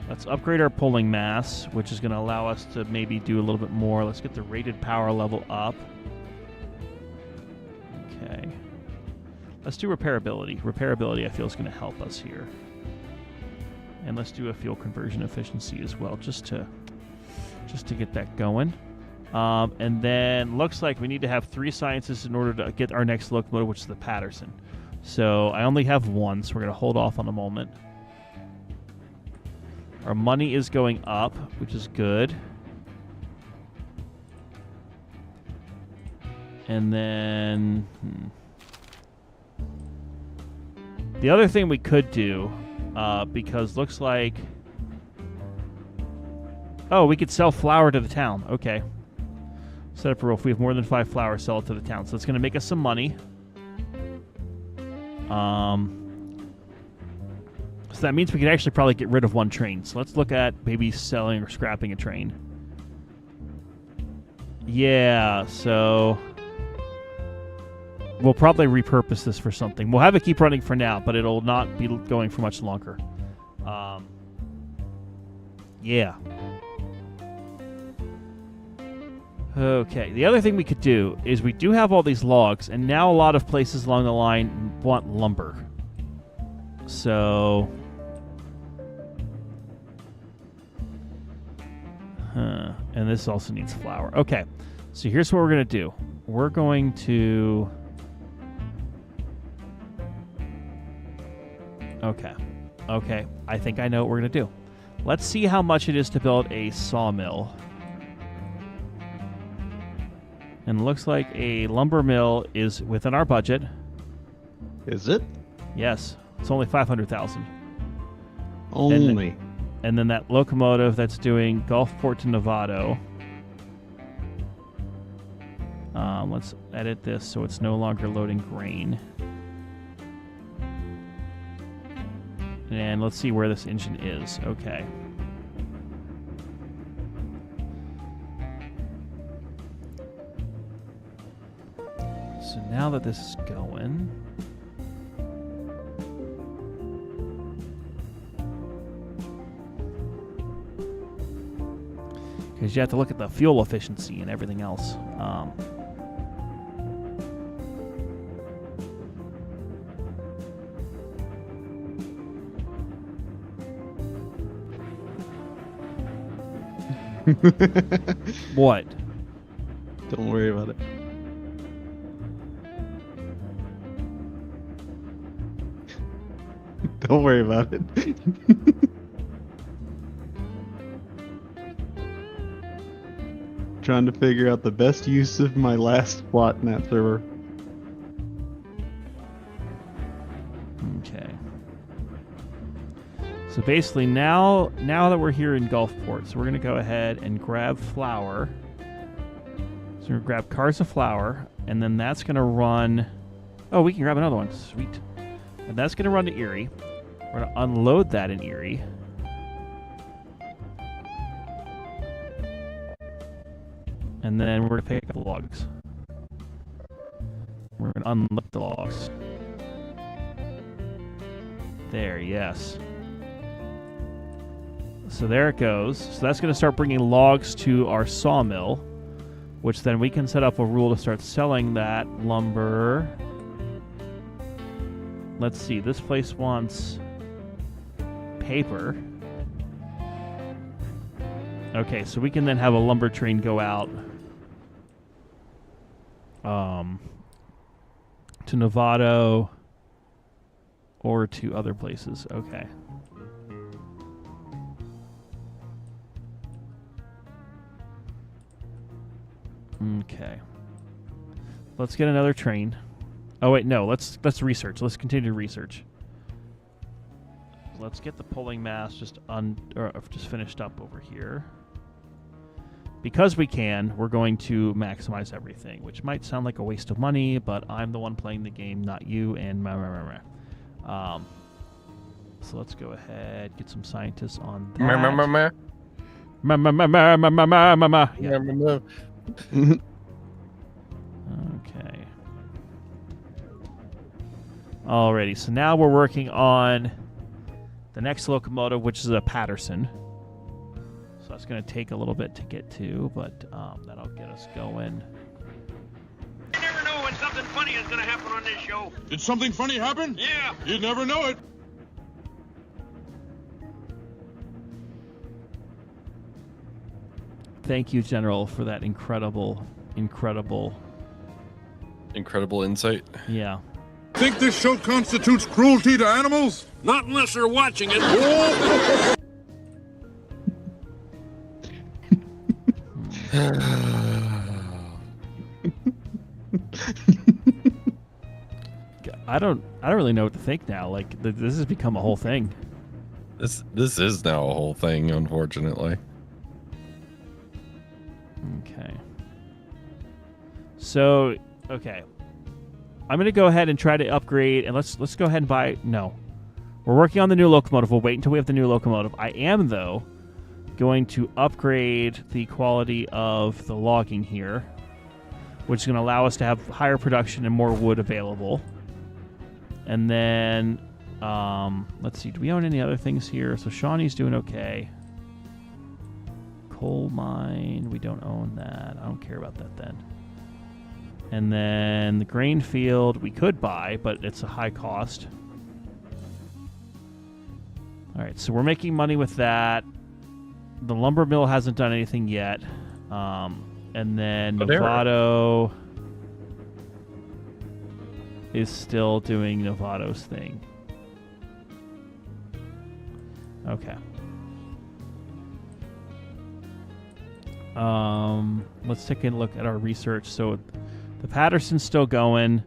Let's upgrade our pulling mass, which is going to allow us to maybe do a little bit more. Let's get the rated power level up. Okay. Let's do repairability. Repairability, I feel, is going to help us here. And let's do a fuel conversion efficiency as well, just to get that going. And then looks like we need to have 3 sciences in order to get our next locomotive, which is the Patterson. So I only have 1, so we're going to hold off on a moment. Our money is going up, which is good. And then... The other thing we could do, because looks like... Oh, we could sell flour to the town. Okay. Set up a rule. If we have more than 5 flour, sell it to the town. So it's going to make us some money. So that means we could actually probably get rid of 1 train. So let's look at maybe selling or scrapping a train. Yeah, so... We'll probably repurpose this for something. We'll have it keep running for now, but it'll not be going for much longer. Yeah. Okay, the other thing we could do is we do have all these logs, and now a lot of places along the line want lumber. So... And this also needs flour. Okay, so here's what we're going to do. We're going to... Okay, I think I know what we're going to do. Let's see how much it is to build a sawmill. And it looks like a lumber mill is within our budget. Is it? Yes, it's only 500,000. Only. And then that locomotive that's doing Gulfport to Novato. Let's edit this so it's no longer loading grain. And let's see where this engine is. Okay. So now that this is going... Because you have to look at the fuel efficiency and everything else. What? Don't worry about it. Don't worry about it. Trying to figure out the best use of my last slot in that server. Okay. So basically now that we're here in Gulfport, so we're going to go ahead and grab flour. So we're going to grab cars of flour, and then that's going to run... Oh, we can grab another one. Sweet. And that's going to run to Erie. We're going to unload that in Erie. And then we're going to pick up the logs. We're going to unload the logs. there, yes. So there it goes. So that's going to start bringing logs to our sawmill, which then we can set up a rule to start selling that lumber. Let's see. This place wants paper. Okay, so we can then have a lumber train go out to Novato or to other places. Okay. Okay. Let's get another train. Oh wait, no. Let's research. Let's continue to research. Let's get the pulling mass just finished up over here. Because we can, we're going to maximize everything, which might sound like a waste of money, but I'm the one playing the game, not you. And so let's go ahead, get some scientists on that. Yeah. Okay. Alrighty, so now we're working on the next locomotive, which is a Patterson. So that's going to take a little bit to get to, but that'll get us going. You never know when something funny is going to happen on this show. Did something funny happen? Yeah. You'd never know it. Thank you, General, for that incredible insight. Yeah. Think this show constitutes cruelty to animals? Not unless they're watching it. I don't really know what to think now. Like this has become a whole thing. This is now a whole thing, unfortunately. Okay. So, okay. I'm going to go ahead and try to upgrade, and let's go ahead and buy... No. We're working on the new locomotive. We'll wait until we have the new locomotive. I am, though, going to upgrade the quality of the logging here, which is going to allow us to have higher production and more wood available. And then, let's see. Do we own any other things here? So Shawnee's doing okay. Coal mine, we don't own that. I don't care about that then. And then the grain field we could buy, but it's a high cost. All right, so we're making money with that. The lumber mill hasn't done anything yet. And then Novato is still doing Novato's thing. Okay. Let's take a look at our research. So the Patterson's still going.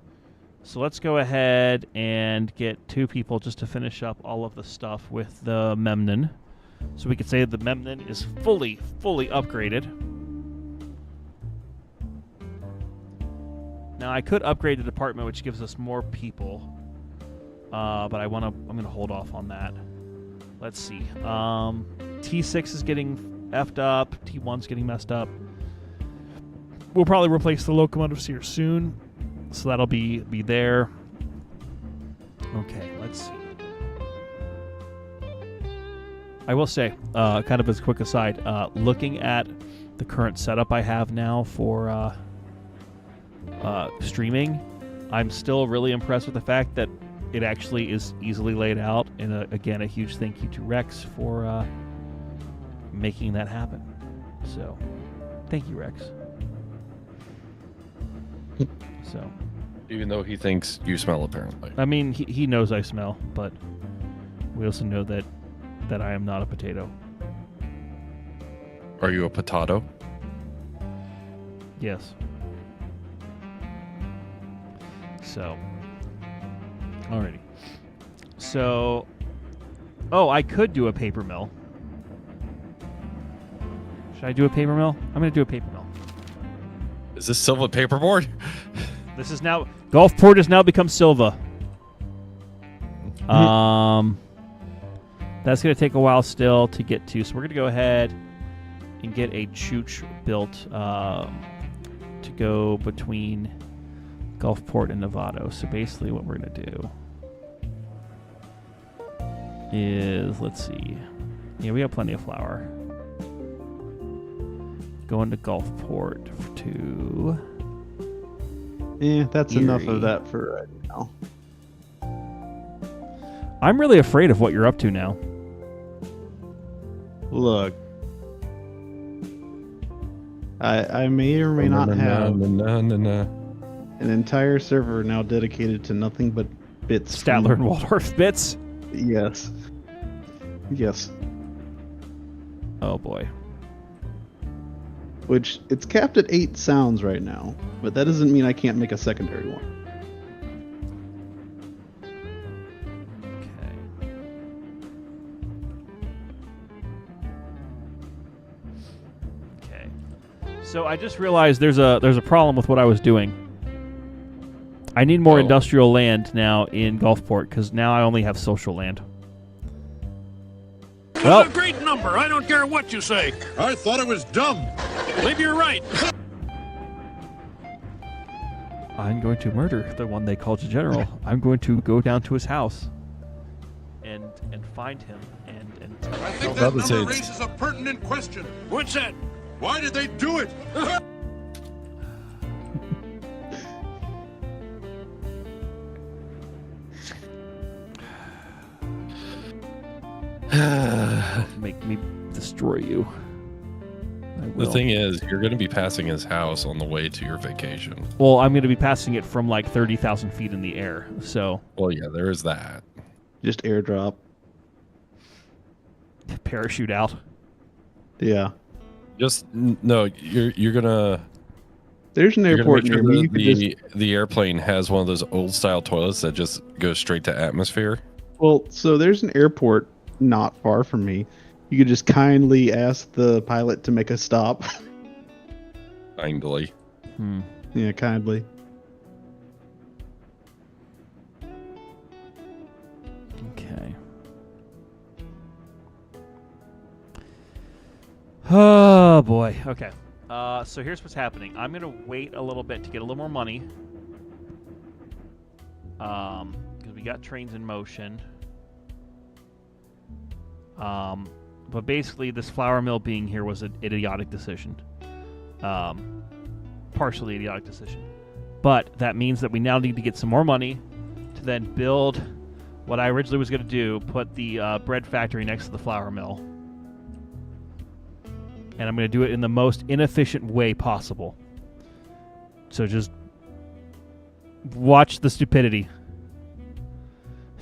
So let's go ahead and get 2 people just to finish up all of the stuff with the Memnon. So we could say the Memnon is fully upgraded. Now I could upgrade the department, which gives us more people. But I'm going to hold off on that. Let's see. T6 is getting effed up. T1's getting messed up. We'll probably replace the locomotives here soon, so that'll be there. Okay, let's see. I will say, kind of as a quick aside, looking at the current setup I have now for streaming, I'm still really impressed with the fact that it actually is easily laid out. And again, a huge thank you to Rex for making that happen. So, thank you, Rex. So, Even though he thinks you smell, apparently. I mean, he knows I smell, but we also know that I am not a potato. Are you a potato? Yes. So, alrighty. So, I could do a paper mill. Should I do a paper mill? I'm going to do a paper mill. Is this Silva paperboard? This is now... Gulfport has now become Silva. That's going to take a while still to get to. So we're going to go ahead and get a chooch built to go between Gulfport and Novato. So basically what we're going to do is, let's see. Yeah, we have plenty of flour. Going to Gulfport for 2. Yeah, that's enough Erie. of that for right now. I'm really afraid of what you're up to now. Look, I may or may not have an entire server now dedicated to nothing but bits. Statler and Waldorf bits? Yes. Yes. Oh boy. Which, it's capped at 8 sounds right now, but that doesn't mean I can't make a secondary one. Okay. So I just realized there's a problem with what I was doing. I need more industrial land now in Gulfport because now I only have social land. Well, That's a great number. I don't care what you say. I thought it was dumb. Maybe you're right. I'm going to murder the one they called a general. I'm going to go down to his house and find him and I think Well, that that number was it. raises a pertinent question. What's that? Why did they do it? make me destroy you. I The will. thing is, you're going to be passing his house on the way to your vacation. Well, I'm going to be passing it from like 30,000 feet in the air. So Well, yeah, there is that. Just airdrop. parachute out. Yeah. No, you're gonna. There's an You're gonna airport make near sure me. You that could just the airplane has one of those old style toilets that just goes straight to atmosphere. Well, so there's an airport not far from me. You could just kindly ask the pilot to make a stop. Kindly. Yeah, kindly. Okay. Oh boy. Okay. So here's what's happening. I'm gonna wait a little bit to get a little more money. Because we got trains in motion. But basically, this flour mill being here was an idiotic decision. Partially idiotic decision. But that means that we now need to get some more money to then build what I originally was going to do, put the bread factory next to the flour mill. And I'm going to do it in the most inefficient way possible. So just watch the stupidity.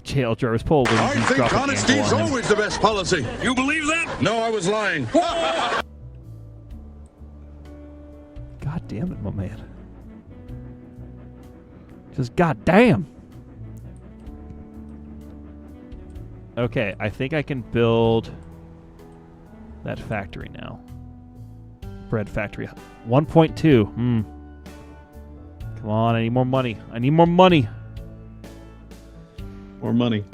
Jail jar is pulled. and I he's think dropping honesty ammo is on him. always the best policy. You believe that? No, I was lying. God damn it, my man. Just goddamn. Okay, I think I can build that factory now. Bread factory. 1.2. Come on, I need more money. I need more money. More money.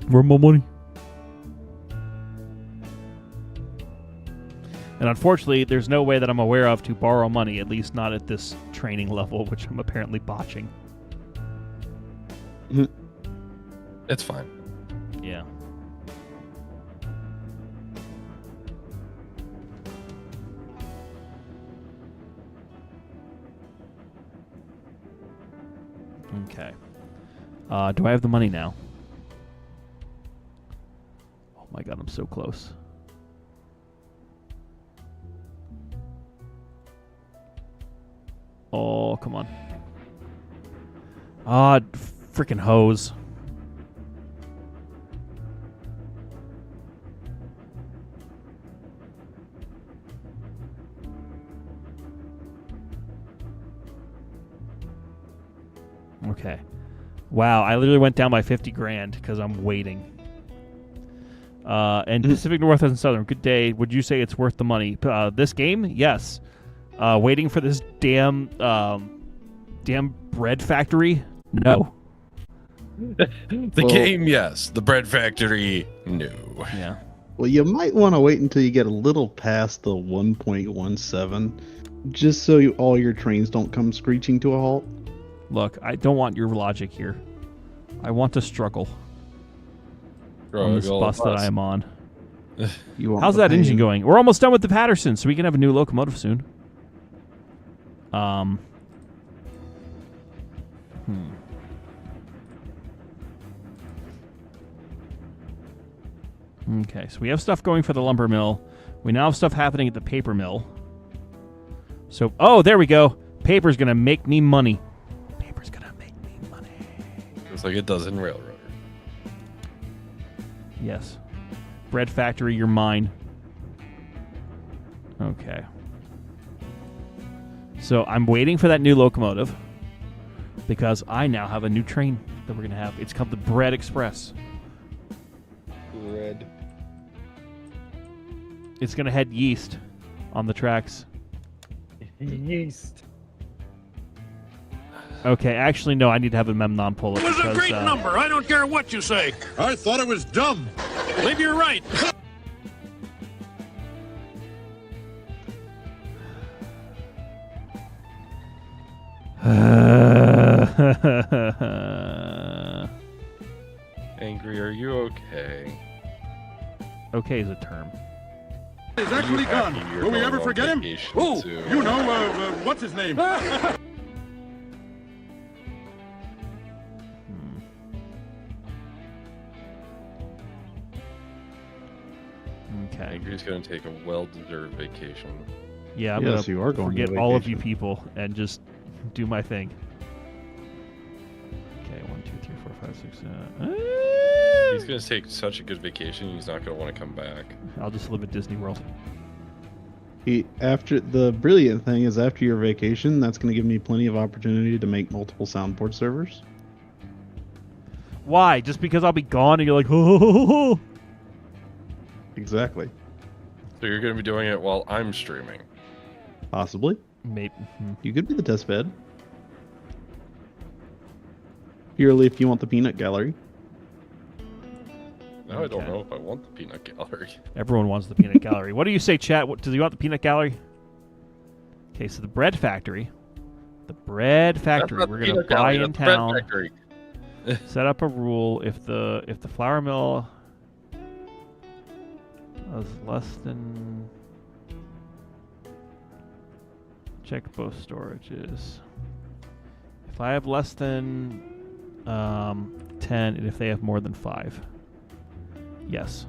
More money. And unfortunately, there's no way that I'm aware of to borrow money, at least not at this training level, which I'm apparently botching. It's fine. Yeah. Okay. Do I have the money now? Oh my god, I'm so close. Oh, come on. Ah, freaking hose. Okay. Wow, I literally went down by 50 grand because I'm waiting. And Pacific Northwest and Southern, good day. Would you say it's worth the money? This game? Yes. Waiting for this damn bread factory? No. The game, yes. The bread factory, no. Yeah. Well, you might want to wait until you get a little past the 1.17, just so all your trains don't come screeching to a halt. Look, I don't want your logic here. I want to struggle. on this bus that I am on. You How's that engine going? We're almost done with the Patterson, so we can have a new locomotive soon. Okay, so we have stuff going for the lumber mill. We now have stuff happening at the paper mill. So, oh, there we go. Paper's gonna make me money. Paper's gonna make me money. Just like it does in railroad. Yes. Bread factory, you're mine. Okay. So I'm waiting for that new locomotive because I now have a new train that we're gonna have. It's called the Bread Express. Bread. It's gonna head east on the tracks. Yeast. Okay, actually, no. I need to have a Memnon pull it. It was a great number. I don't care what you say. I thought it was dumb. Maybe you're right. Angry, are you okay? Okay is a term. He's actually gone. You're Will we going ever on forget him? vacation Oh, soon. you know, what's his name? Okay. Angry's going to take a well-deserved vacation. Yeah, I'm Yes, gonna you are going forget on all of you vacation. people and just do my thing. Okay, 1, 2, 3, 4, 5, 6. He's going to take such a good vacation, he's not going to want to come back. I'll just live at Disney World. After the brilliant thing is after your vacation, that's going to give me plenty of opportunity to make multiple soundboard servers. Why? Just because I'll be gone and you're like, oh. Exactly. So you're going to be doing it while I'm streaming. Possibly. Maybe. You could be the test bed. Purely if you want the peanut gallery. Now I don't Okay. know if I want the peanut gallery. Everyone wants the peanut gallery. What do you say, chat? Do you want the peanut gallery? Okay, so the bread factory. The bread factory. That's not We're the gonna peanut buy gallery, in that's the bread town. factory. Set up a rule if the flour mill is less than. Check both storages. If I have less than 10, and if they have more than 5. Yes.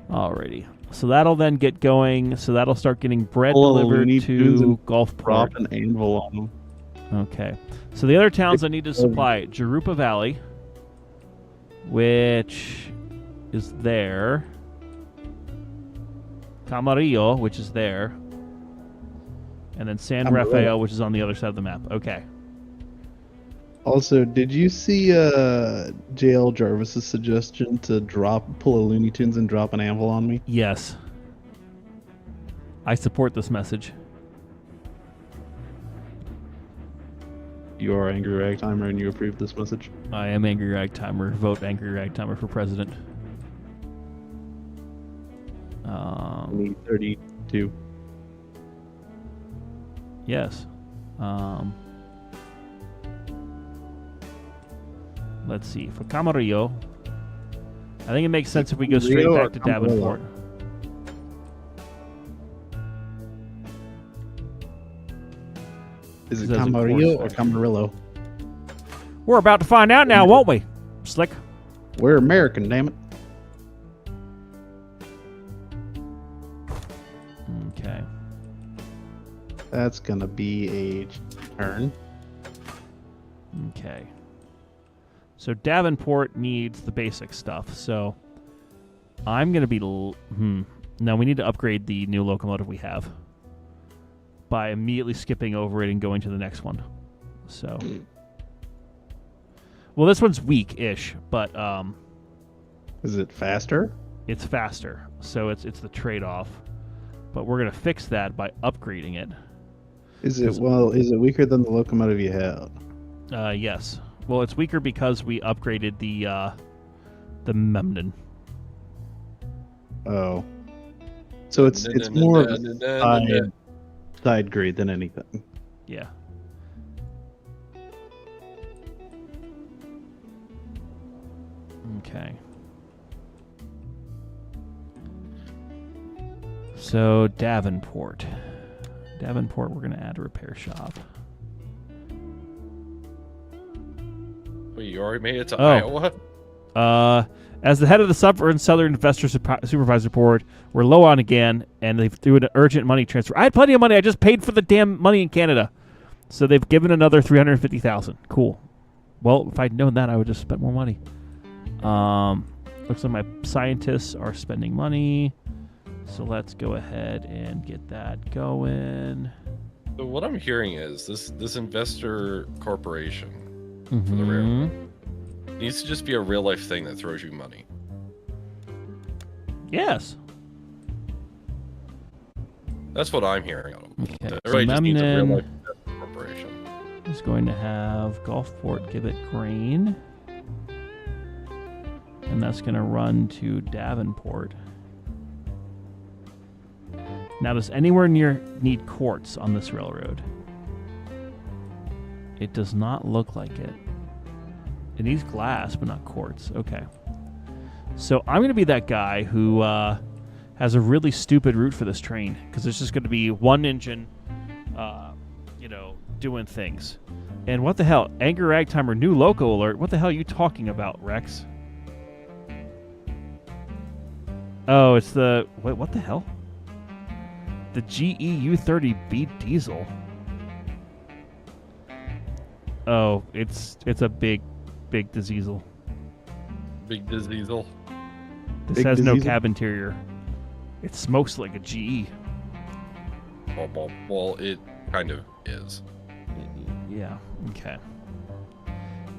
Alrighty. So that'll then get going. So that'll start getting bread Pull a delivered Looney Tunes to and Gulfport. Drop an anvil on them. Okay. So the other towns I need to supply Jurupa Valley, which is there. Camarillo, which is there. And then San Camarillo. Rafael, which is on the other side of the map. Okay. Also, did you see JL Jarvis's suggestion to pull a Looney Tunes and drop an anvil on me? Yes. I support this message. You are Angry Ragtimer and you approve this message? I am Angry Ragtimer. Vote Angry Ragtimer for president. Only 32. Yes. Let's see. For Camarillo, I think it makes sense if we go straight Camarillo back or to Camarillo? Davenport. Is it Says of Camarillo course. or Camarillo? We're about to find out now, won't we, Slick? We're American, damn it. Okay. That's gonna be a turn. Okay. So Davenport needs the basic stuff. So I'm going to be... No, we need to upgrade the new locomotive we have by immediately skipping over it and going to the next one. So... Well, this one's weak-ish, but Is it faster? it's faster. So it's the trade-off. But we're going to fix that by upgrading it. Is it weaker than the locomotive you had? Yes. Well, it's weaker because we upgraded the Memnon. Oh. So it's more of a side grade than anything. Yeah. Okay. So Davenport. Davenport, we're going to add a repair shop. Wait, you already made it to Iowa? As the head of the Southern Investor Supervisor Board, we're low on again, and they've threw an urgent money transfer. I had plenty of money. I just paid for the damn money in Canada. So they've given another $350,000. Cool. Well, if I'd known that, I would just spend more money. Looks like my scientists are spending money. So let's go ahead and get that going. So what I'm hearing is this investor corporation for the railroad needs to just be a real life thing that throws you money. Yes. That's what I'm hearing. Okay. Everybody So just needs a real Memnon life corporation. is going to have Gulfport give it grain. And that's going to run to Davenport. Now, does anywhere near need quartz on this railroad? It does not look like it. It needs glass, but not quartz. Okay. So I'm going to be that guy who has a really stupid route for this train, because it's just going to be one engine, doing things. And what the hell? Anger Ragtimer, new loco alert. What the hell are you talking about, Rex? Oh, it's the... Wait, what the hell? The GE U30B diesel. Oh, it's a big diesel. Big diesel. This Big has no diesel? cab interior. It smokes like a GE. Well, it kind of is. Yeah. Okay.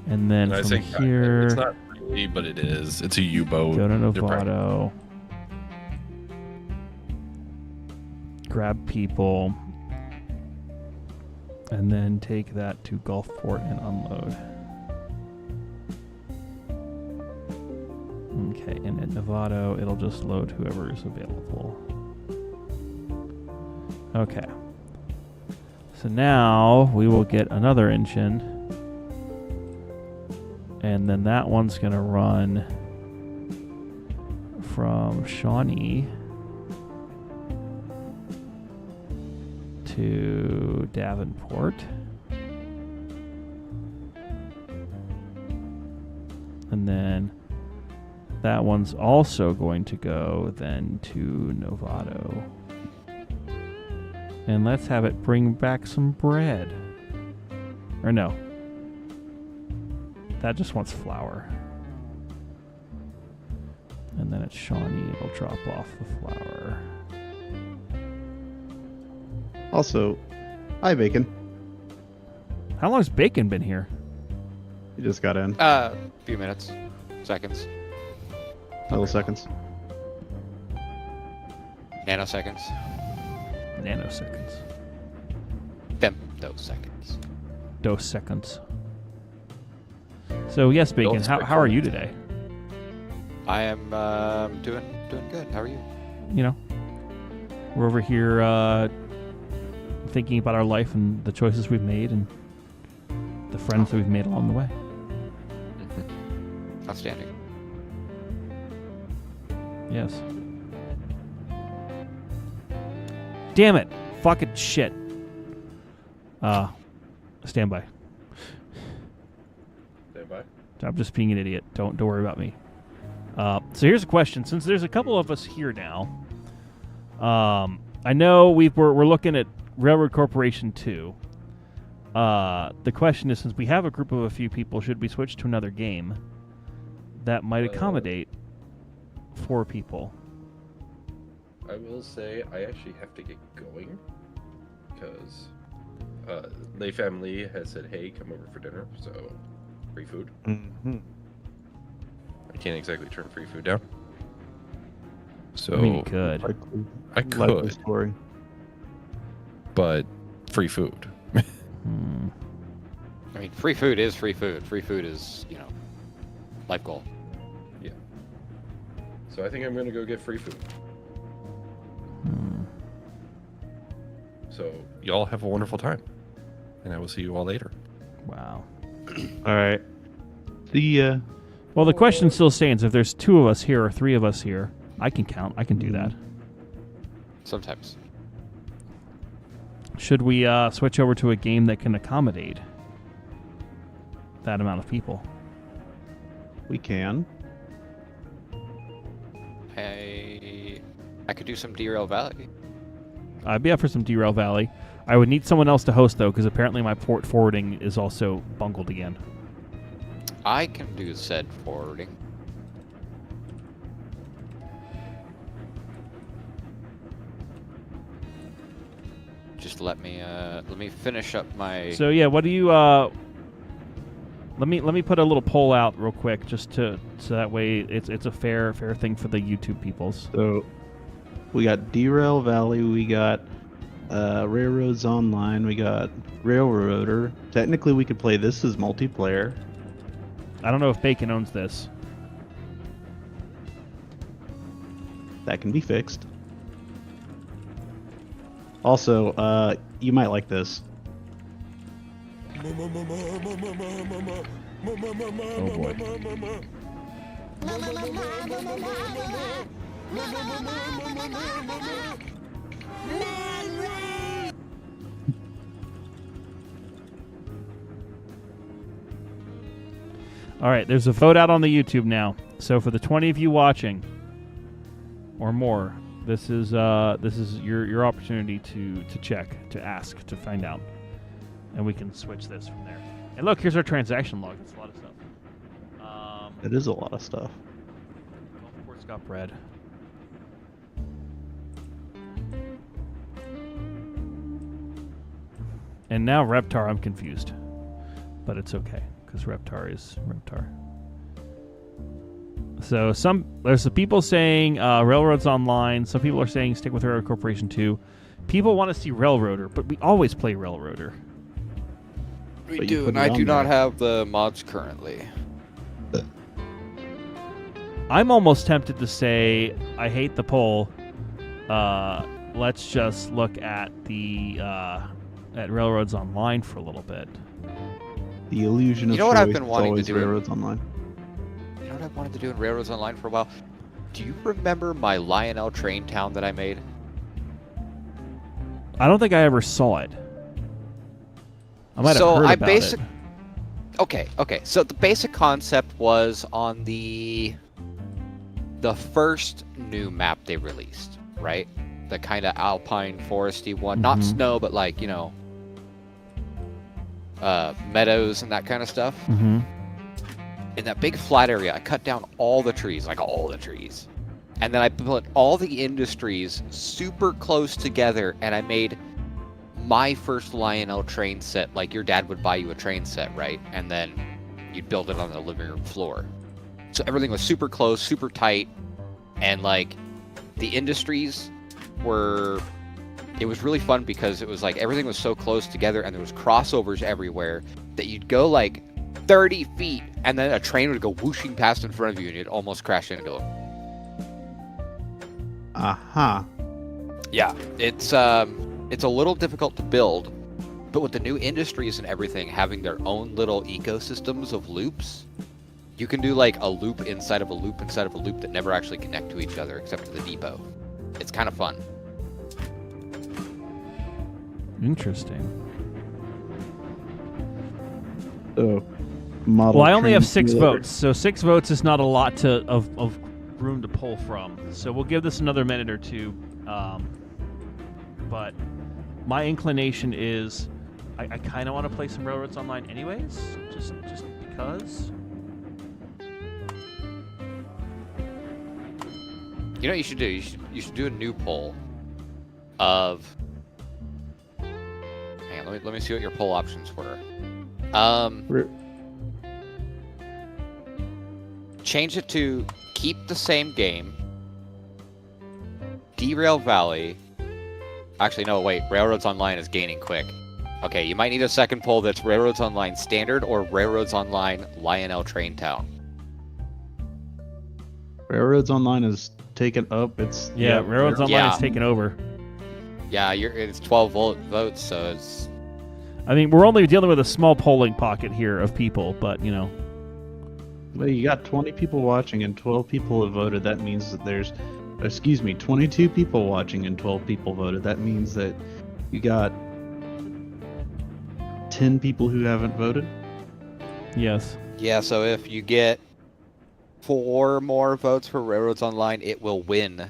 And then And I from think here, it's not really, but it is. It's a U-boat. go to They're probably- Novato. Grab people. And then take that to Gulfport and unload. Okay, and at Novato, it'll just load whoever is available. Okay. So now we will get another engine. And then that one's going to run from Shawnee to Davenport. And then that one's also going to go then to Novato. And let's have it bring back some bread. Or no. That just wants flour. And then at Shawnee, it'll drop off the flour. Also, hi, Bacon. How long has Bacon been here? You just got in. Few minutes. Seconds. Milliseconds. Nanoseconds. Nanoseconds. Those seconds. Dos seconds. So yes, Bacon, Don't how are you today? I am doing good. How are you? You know, we're over here thinking about our life and the choices we've made and the friends that we've made along the way. Outstanding. Yes. Damn it. Fucking shit. Stand by. Stand by. I'm just being an idiot. Don't worry about me. So here's a question. Since there's a couple of us here now, I know we're looking at Railroad Corporation 2. The question is, since we have a group of a few people, should we switch to another game that might accommodate 4 people? I will say I actually have to get going because Lay family has said, "Hey, come over for dinner." So free food. Mm-hmm. I can't exactly turn free food down. So I mean, you could. I Likely could, story. but free food. Hmm. I mean, free food is free food. Free food is, life goal. Yeah. So I think I'm gonna go get free food. Hmm. So y'all have a wonderful time, and I will see you all later. Wow. All right. See ya. Well, the question still stands. If there's 2 of us here or 3 of us here, I can count. I can do that. Sometimes. Should we switch over to a game that can accommodate that amount of people? We can. I could do some Derail Valley. I'd be up for some Derail Valley. I would need someone else to host, though, because apparently my port forwarding is also bungled again. I can do said forwarding. Just let me finish up my. So yeah, what do you? Let me put a little poll out real quick, just so that way it's a fair thing for the YouTube peoples. So we got Derail Valley, we got Railroads Online, we got Railroader. Technically, we could play this as multiplayer. I don't know if Bacon owns this. That can be fixed. Also, you might like this. Oh boy. All right, there's a vote out on the YouTube now. So for the 20 of you watching or more, this is your opportunity to check, to ask, to find out, and we can switch this from there. And look, here's our transaction log. It's a lot of stuff. It is a lot of stuff. Golf course got bread. And now Reptar, I'm confused, but it's okay because Reptar is Reptar. So there's some people saying Railroads Online. Some people are saying stick with Railroad Corporation 2. People want to see Railroader, but we always play Railroader. We But you do, put and it I on do not there. have the mods currently. I'm almost tempted to say I hate the poll. Let's just look at the at Railroads Online for a little bit. The illusion of You know what I've choice been is wanting to always do? Railroads Online. You know what I've wanted to do in Railroads Online for a while? Do you remember my Lionel train town that I made? I don't think I ever saw it. I might have heard about it. Okay. So the basic concept was on the first new map they released, right? The kind of alpine foresty one, not snow, but like, you know, meadows and that kind of stuff. Mm-hmm. In that big flat area, I cut down all the trees, like all the trees. And then I put all the industries super close together, and I made my first Lionel train set, like your dad would buy you a train set, right? And then you'd build it on the living room floor. So everything was super close, super tight, and like the industries were... It was really fun because it was like everything was so close together and there was crossovers everywhere that you'd go like 30 feet and then a train would go whooshing past in front of you and you'd almost crash into it. Aha. Yeah, it's a little difficult to build, but with the new industries and everything having their own little ecosystems of loops, you can do like a loop inside of a loop inside of a loop that never actually connect to each other except for the depot. It's kind of fun. Interesting. So, model Well, I only train have 6 simulator. votes, so 6 votes is not a lot of room to pull from. So we'll give this another minute or two. But my inclination is I kind of want to play some Railroads Online anyways, just because. You know what you should do? You should do a new poll of... Hang on, let me see what your poll options were. Change it to keep the same game, Derail Valley. Actually, no, wait. Railroads Online is gaining quick. Okay, you might need a second poll that's Railroads Online Standard or Railroads Online Lionel Train Town. Railroads Online is taken up. It's Railroads Online Yeah. is taking over. Yeah, it's 12 votes, so it's... I mean, we're only dealing with a small polling pocket here of people, but you know. Well, you got 20 people watching and 12 people have voted. That means that there's excuse me, 22 people watching and 12 people voted. That means that you got 10 people who haven't voted. Yes. Yeah, so if you get 4 more votes for Railroads Online, it will win.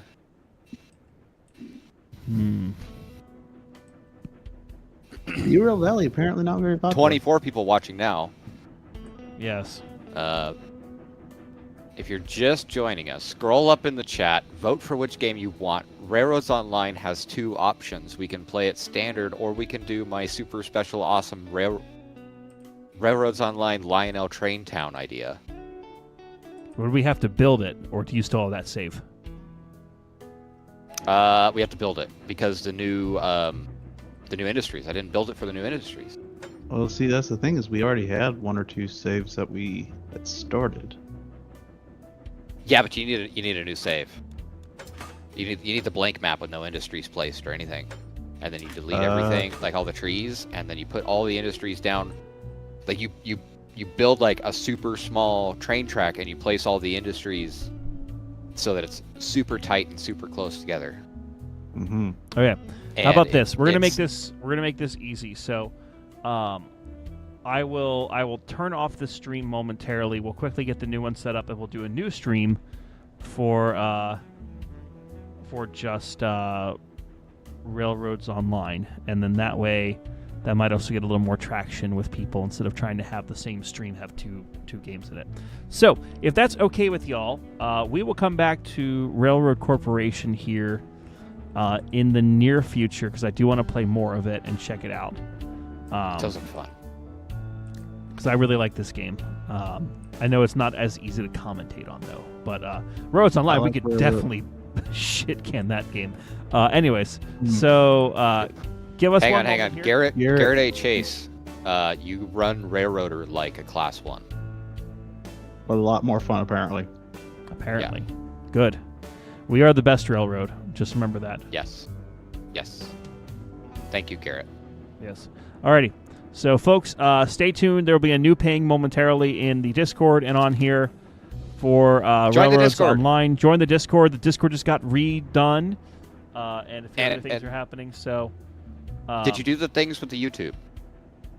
Ural Valley apparently not very popular. 24 people watching now. Yes. If you're just joining us, scroll up in the chat, vote for which game you want. Railroads Online has 2 options. We can play it standard, or we can do my super special awesome Railroads Online Lionel Train Town idea. Would we have to build it, or do you still have that save? We have to build it because the new industries. I didn't build it for the new industries. Well, see, that's the thing is we already had 1 or 2 saves that we had started. Yeah, but you need a new save. You need the blank map with no industries placed or anything, and then you delete everything, like all the trees, and then you put all the industries down. Like you build like a super small train track, and you place all the industries so that it's super tight and super close together. Mm-hmm. Okay. And how about this? We're gonna make this easy. So, I will turn off the stream momentarily. We'll quickly get the new one set up, and we'll do a new stream for just Railroads Online, and then that way, that might also get a little more traction with people instead of trying to have the same stream have two games in it. So, if that's okay with y'all, we will come back to Railroad Corporation here in the near future because I do want to play more of it and check it out. Sounds like fun. Because I really like this game. I know it's not as easy to commentate on though, but Railroads Online, we could definitely shit can that game. Anyways, so give us hang one on. moment here. Garrett A. Chase, you run Railroader like a Class 1. But a lot more fun, apparently. Apparently. Good. We are the best railroad. Just remember that. Yes. Thank you, Garrett. Yes. Alrighty. So, folks, stay tuned. There will be a new ping momentarily in the Discord and on here for Railroads Online. Join the Discord. The Discord just got redone, and a few other things are happening. So, did you do the things with the YouTube?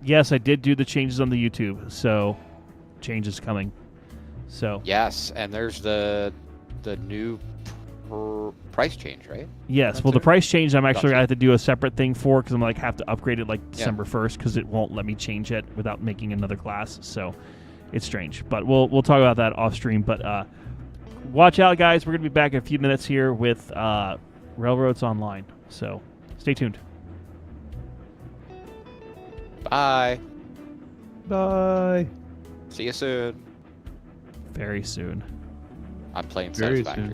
Yes, I did do the changes on the YouTube. So, changes coming. So yes, and there's the new price change, right? Yes. Well, the price change, I'm actually going to have to do a separate thing for because I'm like have to upgrade it like December 1st because it won't let me change it without making another class. So it's strange, but we'll talk about that off stream. But watch out, guys. We're going to be back in a few minutes here with Railroads Online. So stay tuned. Bye. Bye. See you soon. Very soon. I'm playing Very Satisfactory. soon.